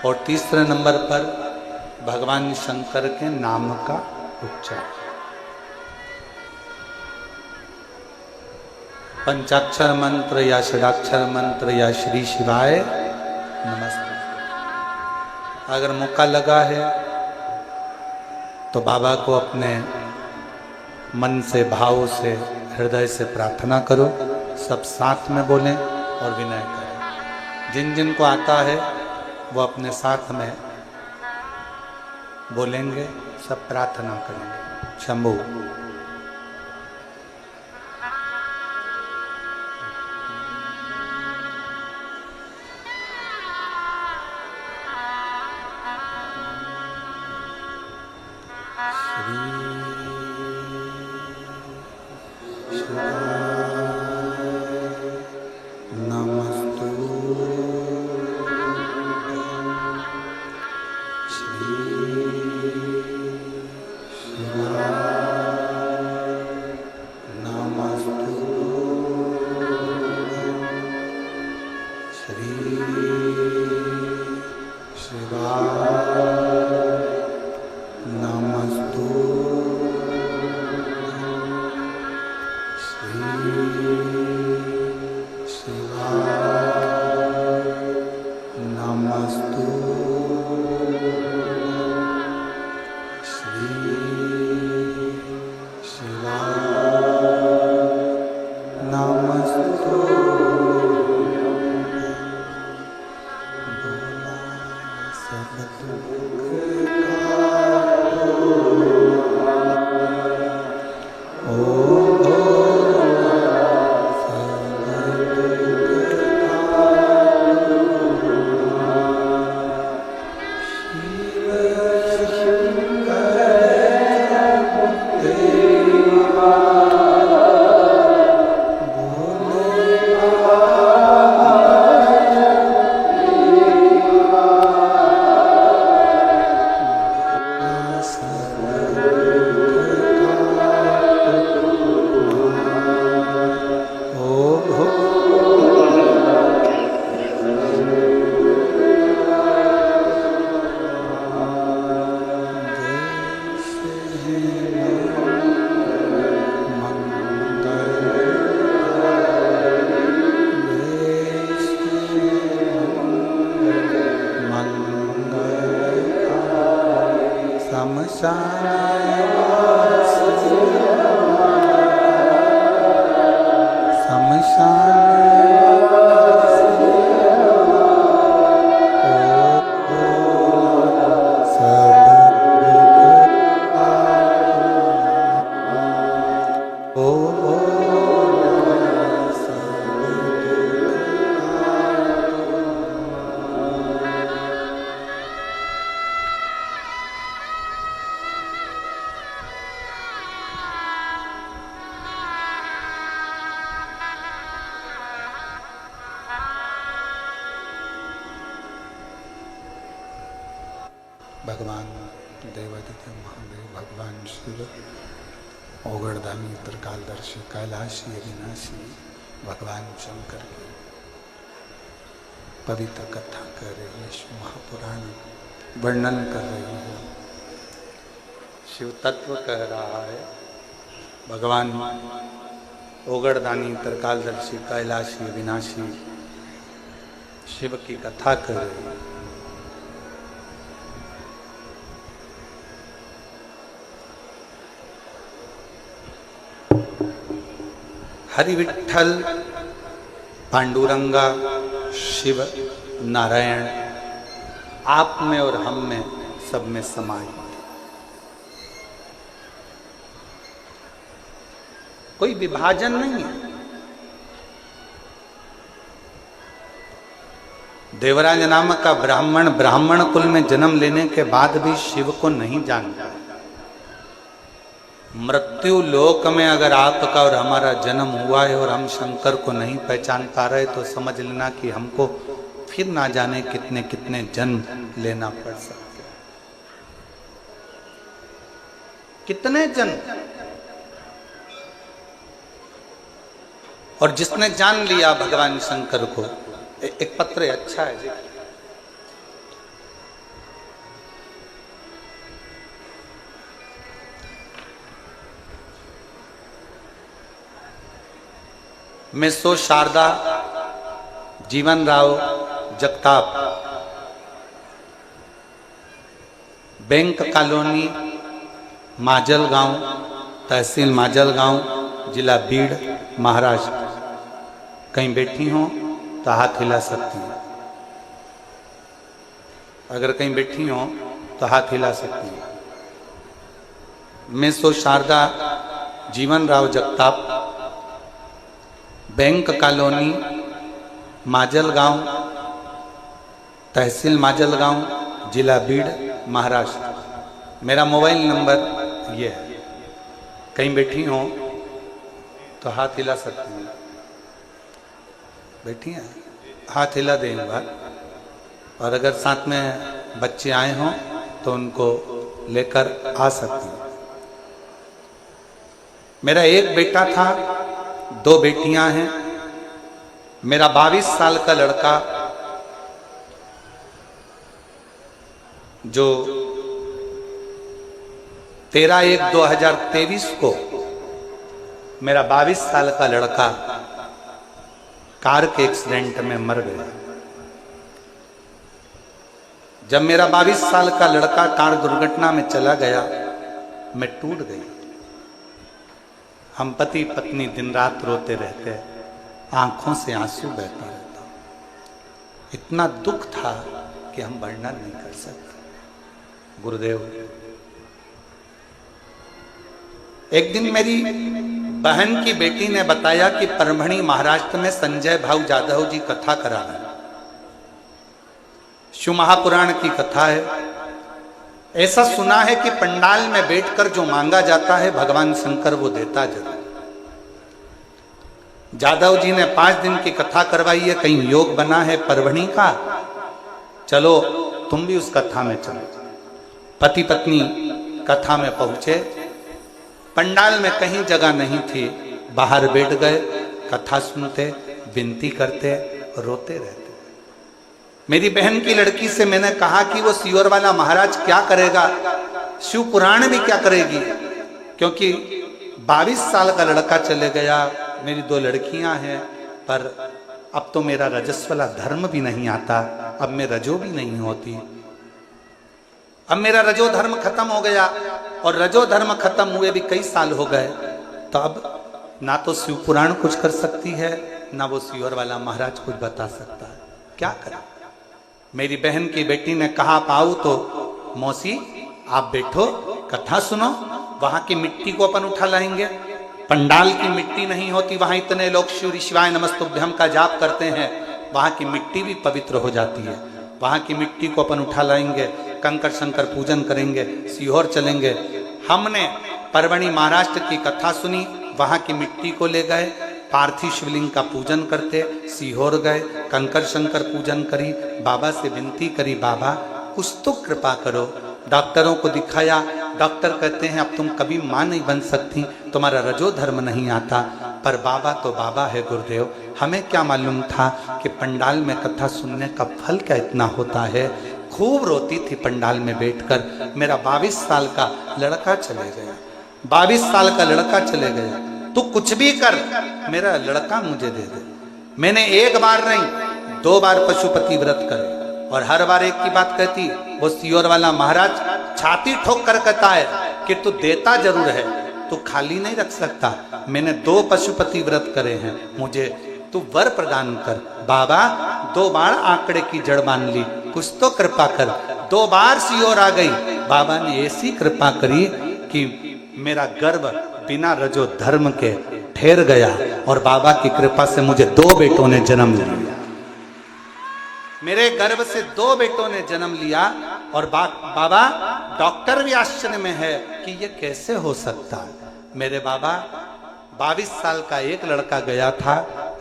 और तीसरे नंबर पर भगवान शंकर के नाम का उच्चारण। पंचाक्षर मंत्र या षडाक्षर मंत्र या श्री शिवाय नमस्ते। अगर मौका लगा है तो बाबा को अपने मन से, भाव से, हृदय से प्रार्थना करो। सब साथ में बोलें और विनय करें। जिन जिन को आता है वो अपने साथ में बोलेंगे, सब प्रार्थना करेंगे। शंभू भगवान देवादिदेव महादेव, भगवान शिव, ओगड़दानी, त्रिकालदर्शी, कैलाशी, अविनाशी भगवान शंकर की पवित्र कथा कर रही है, महापुराण वर्णन कर रही है। शिव तत्व कह रहा है। भगवान ओगड़दानी, त्रिकालदर्शी, कैलाशी, विनाशी शिव की कथा कर रहे हैं। हरि विठ्ठल, पांडुरंगा, शिव, नारायण आप में और हम में, सब में समाये। कोई विभाजन नहीं है। देवराज नामक का ब्राह्मण कुल में जन्म लेने के बाद भी शिव को नहीं जानता। मृत्यु लोक में अगर आपका और हमारा जन्म हुआ है और हम शंकर को नहीं पहचान पा रहे तो समझ लेना कि हमको फिर ना जाने कितने कितने जन्म लेना पड़ सकते हैं। कितने जन्म। और जिसने जान लिया भगवान शंकर को, एक पत्र अच्छा है जी। मैं सो शारदा जीवन राव जगताप, बैंक कॉलोनी, माजलगांव, तहसील माजलगांव, जिला बीड़, महाराष्ट्र। कहीं बैठी हो तो हाथ हिला सकती हैं। अगर कहीं बैठी हो तो हाथ हिला सकती हैं। मैं सो शारदा जीवन राव जगताप, बैंक कॉलोनी, माजलगांव, तहसील माजलगांव, जिला बीड़, महाराष्ट्र। मेरा मोबाइल नंबर ये है। कहीं बैठी हो तो हाथ हिला सकती हैं। बैठी हैं, हाथ हिला दें एक बार। और अगर साथ में बच्चे आए हों तो उनको लेकर आ सकती हैं। मेरा एक बेटा था, 2 बेटियां हैं। मेरा 22 साल का लड़का जो 13/1/2023 को मेरा 22 साल का लड़का कार के एक्सीडेंट में मर गया। जब मेरा 22 साल का लड़का कार दुर्घटना में चला गया, मैं टूट गई। हम पति पत्नी दिन रात रोते रहते, आंखों से आंसू बहता रहता। इतना दुख था कि हम वर्णन नहीं कर सकते। गुरुदेव, एक दिन मेरी बहन की बेटी ने बताया कि परभणी महाराष्ट्र में संजय भाऊ जाधव जी कथा करा रहे हैं। शिव महापुराण की कथा है। ऐसा सुना है कि पंडाल में बैठकर जो मांगा जाता है भगवान शंकर वो देता जरूर। जाधव जी ने 5 दिन की कथा करवाई है। कहीं योग बना है परभणी का, चलो तुम भी उस कथा में चलो। पति पत्नी कथा में पहुंचे। पंडाल में कहीं जगह नहीं थी, बाहर बैठ गए, कथा सुनते, विनती करते, रोते रहते। मेरी बहन की लड़की से मैंने कहा कि वो सियोर वाला महाराज क्या करेगा, शिव पुराण भी क्या करेगी, क्योंकि 22 साल का लड़का चले गया। मेरी 2 लड़कियां हैं, पर अब तो मेरा रजस्वला धर्म भी नहीं आता, अब मैं रजो भी नहीं होती। अब मेरा रजो धर्म खत्म हो गया, और रजो धर्म खत्म हुए भी कई साल हो गए। तो अब ना तो शिव पुराण कुछ कर सकती है, ना वो सियोर वाला महाराज कुछ बता सकता है। क्या करें। मेरी बहन की बेटी ने कहा, पाऊ तो मौसी आप बैठो, कथा सुनो, वहां की मिट्टी को अपन उठा लाएंगे। पंडाल की मिट्टी नहीं होती, वहां इतने लोग शिव शिवाय नमस्तुभ्यम का जाप करते हैं, वहां की मिट्टी भी पवित्र हो जाती है। वहां की मिट्टी को अपन उठा लाएंगे, कंकर शंकर पूजन करेंगे, सीहोर चलेंगे। हमने परभणी महाराष्ट्र की कथा सुनी, वहां की मिट्टी को ले गए, पार्थिव शिवलिंग का पूजन करते, सीहोर गए, कंकर शंकर पूजन करी, बाबा से विनती करी, बाबा कुछ तो कृपा करो। डॉक्टरों को दिखाया, डॉक्टर कहते हैं अब तुम कभी मां नहीं बन सकती, तुम्हारा रजो धर्म नहीं आता। पर बाबा तो बाबा है गुरुदेव, हमें क्या मालूम था कि पंडाल में कथा सुनने का फल क्या इतना होता है। खूब रोती थी पंडाल में बैठकर, मेरा 22 साल का लड़का चले गया, 22 साल का लड़का चले गया, तू कुछ भी कर मेरा लड़का मुझे दे दे। मैंने एक बार नहीं 2 बार पशुपति व्रत करे और हर बार एक की बात कहती, वो सियोर वाला महाराज छाती ठोक कर कहता है कि तू देता जरूर है, तू खाली नहीं रख सकता। मैंने 2 पशुपति व्रत करे हैं, मुझे तू वर प्रदान कर। बाबा 2 बार आंकड़े की जड़ मान ली, कुछ तो कृपा कर। 2 बार सियोर आ गई, बाबा ने ऐसी कृपा करी कि मेरा गर्भ बिना रजो धर्म के ठहर गया और बाबा की कृपा से मुझे 2 बेटों ने जन्म लिया। मेरे गर्भ से 2 बेटों ने जन्म लिया और बाबा डॉक्टर भी आश्चर्य में है कि ये कैसे हो सकता है। मेरे बाबा 22 साल का एक लड़का गया था,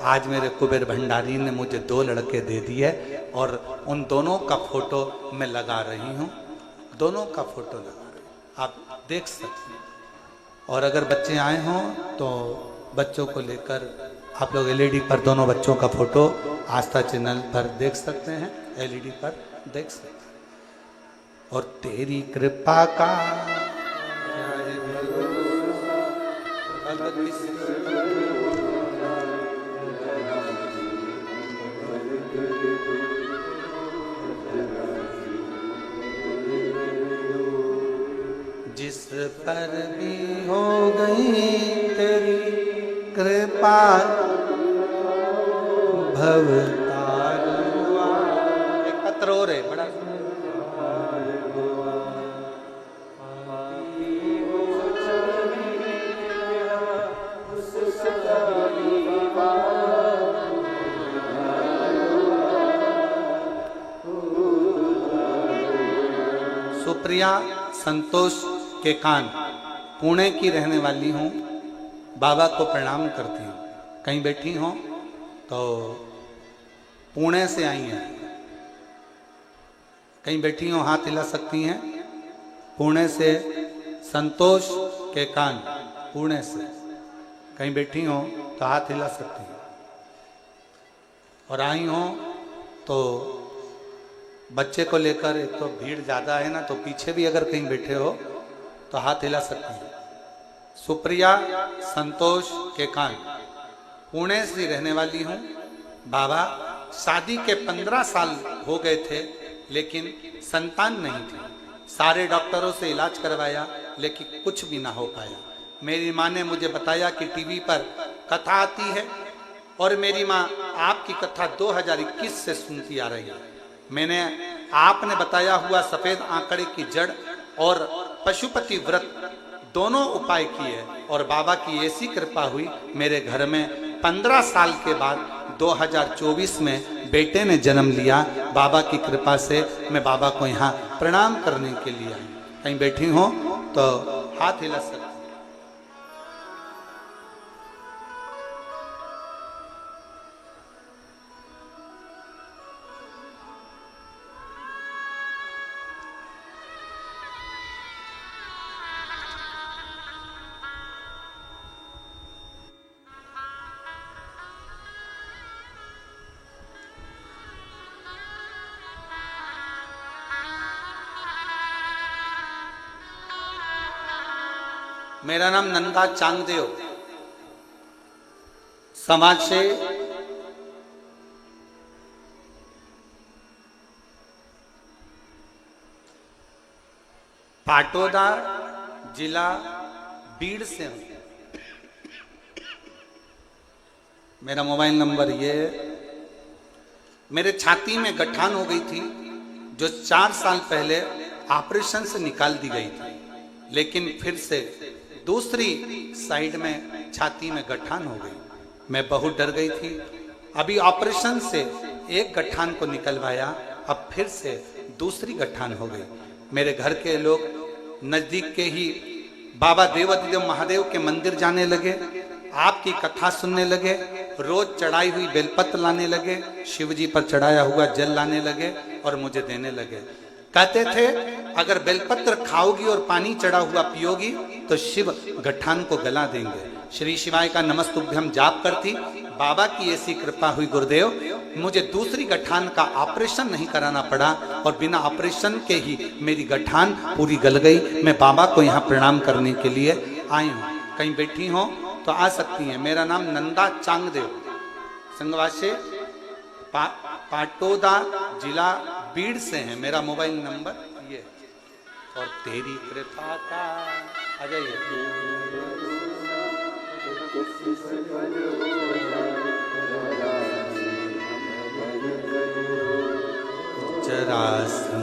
आज मेरे कुबेर भंडारी ने मुझे 2 लड़के दे दिए और उन दोनों का फोटो मैं लगा रही हूँ, दोनों का फोटो लगा रही हूँ, आप देख सकते हैं। और अगर बच्चे आए हों तो बच्चों को लेकर आप लोग एलईडी पर दोनों बच्चों का फोटो आस्था चैनल पर देख सकते हैं, एलईडी पर देख सकते हैं। और तेरी कृपा का जिस पर भी हो गई तेरी कृपा भवतार हुआ। एक पत्र और है बड़ा, सुप्रिया संतोष के कान, पुणे की रहने वाली हूँ, बाबा को प्रणाम करती हूँ। कहीं बैठी हो तो पुणे से आई हैं, कहीं बैठी हो हाथ हिला सकती हैं। पुणे से संतोष के कान, पुणे से कहीं बैठी हो तो हाथ हिला सकती हैं। और आई हो तो बच्चे को लेकर, एक तो भीड़ ज़्यादा है ना, तो पीछे भी अगर कहीं बैठे हो तो हाथ हिला सकते हैं। सुप्रिया संतोष के कान, पुणे से रहने वाली हूँ। बाबा शादी के 15 साल हो गए थे लेकिन संतान नहीं थी, सारे डॉक्टरों से इलाज करवाया लेकिन कुछ भी ना हो पाया। मेरी माँ ने मुझे बताया कि टीवी पर कथा आती है और मेरी माँ आपकी कथा 2021 से सुनती आ रही है। मैंने आपने बताया हुआ सफेद आंकड़े की जड़ और पशुपति व्रत दोनों उपाय किए और बाबा की ऐसी कृपा हुई, मेरे घर में 15 साल के बाद 2024 में बेटे ने जन्म लिया। बाबा की कृपा से मैं बाबा को यहाँ प्रणाम करने के लिए आई। कहीं बैठी हो तो हाथ हिला सकते। मेरा नाम नंदा चांगदेव, समाज से पाटोदा जिला बीड़ से हूं। मेरा मोबाइल नंबर ये है। मेरे छाती में गठान हो गई थी जो 4 साल पहले ऑपरेशन से निकाल दी गई थी, लेकिन फिर से दूसरी साइड में छाती में गठान हो गई। मैं बहुत डर गई थी। अभी ऑपरेशन से एक गठान को निकलवाया, अब फिर से दूसरी गठान हो गई। मेरे घर के लोग नजदीक के ही बाबा देवाधिदेव महादेव के मंदिर जाने लगे, आपकी कथा सुनने लगे, रोज चढ़ाई हुई बेलपत्र लाने लगे, शिव जी पर चढ़ाया हुआ जल लाने लगे और मुझे देने लगे। कहते थे अगर बेलपत्र खाओगी और पानी चढ़ा हुआ पियोगी तो शिव गठान को गला देंगे। श्री शिवाय का नमस्तुभ्यम जाप करती। बाबा की ऐसी कृपा हुई गुरुदेव, मुझे दूसरी गठान का ऑपरेशन नहीं कराना पड़ा और बिना ऑपरेशन के ही मेरी गठान पूरी गल गई। मैं बाबा को यहाँ प्रणाम करने के लिए आई हूँ। कहीं बैठी हो तो आ सकती हैं। मेरा नाम नंदा चांगदेव, संगवासे पाटोदा जिला बीड़ से है। मेरा मोबाइल नंबर ये। और तेरी कृपा का आ जाइए। जरा सी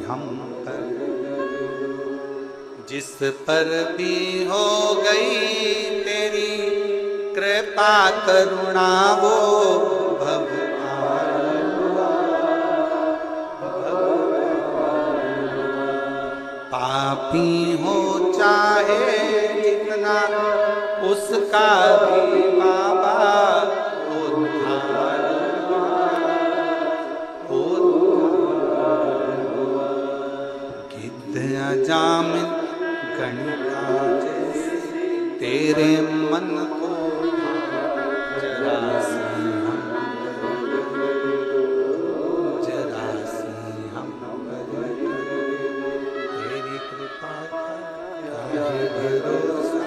हम पर जिस पर भी हो गई तेरी कृपा करुणा वो भव पापी हो चाहे जितना उसका भी बाबा उद्धार गिद्ध जामिन गणिका जैसे तेरे मन को जरा सी हम तेरी कृपा का भरोसा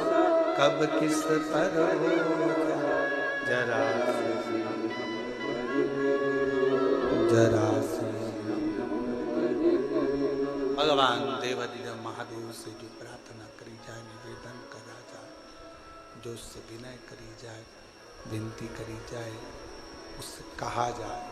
कब किस पर हो जरा सी भगवान देवादिदेव महादेव से जो प्रार्थना करी जाए, निवेदन करा जाए, जो उससे विनय करी जाए, विनती करी जाए, उससे कहा जाए।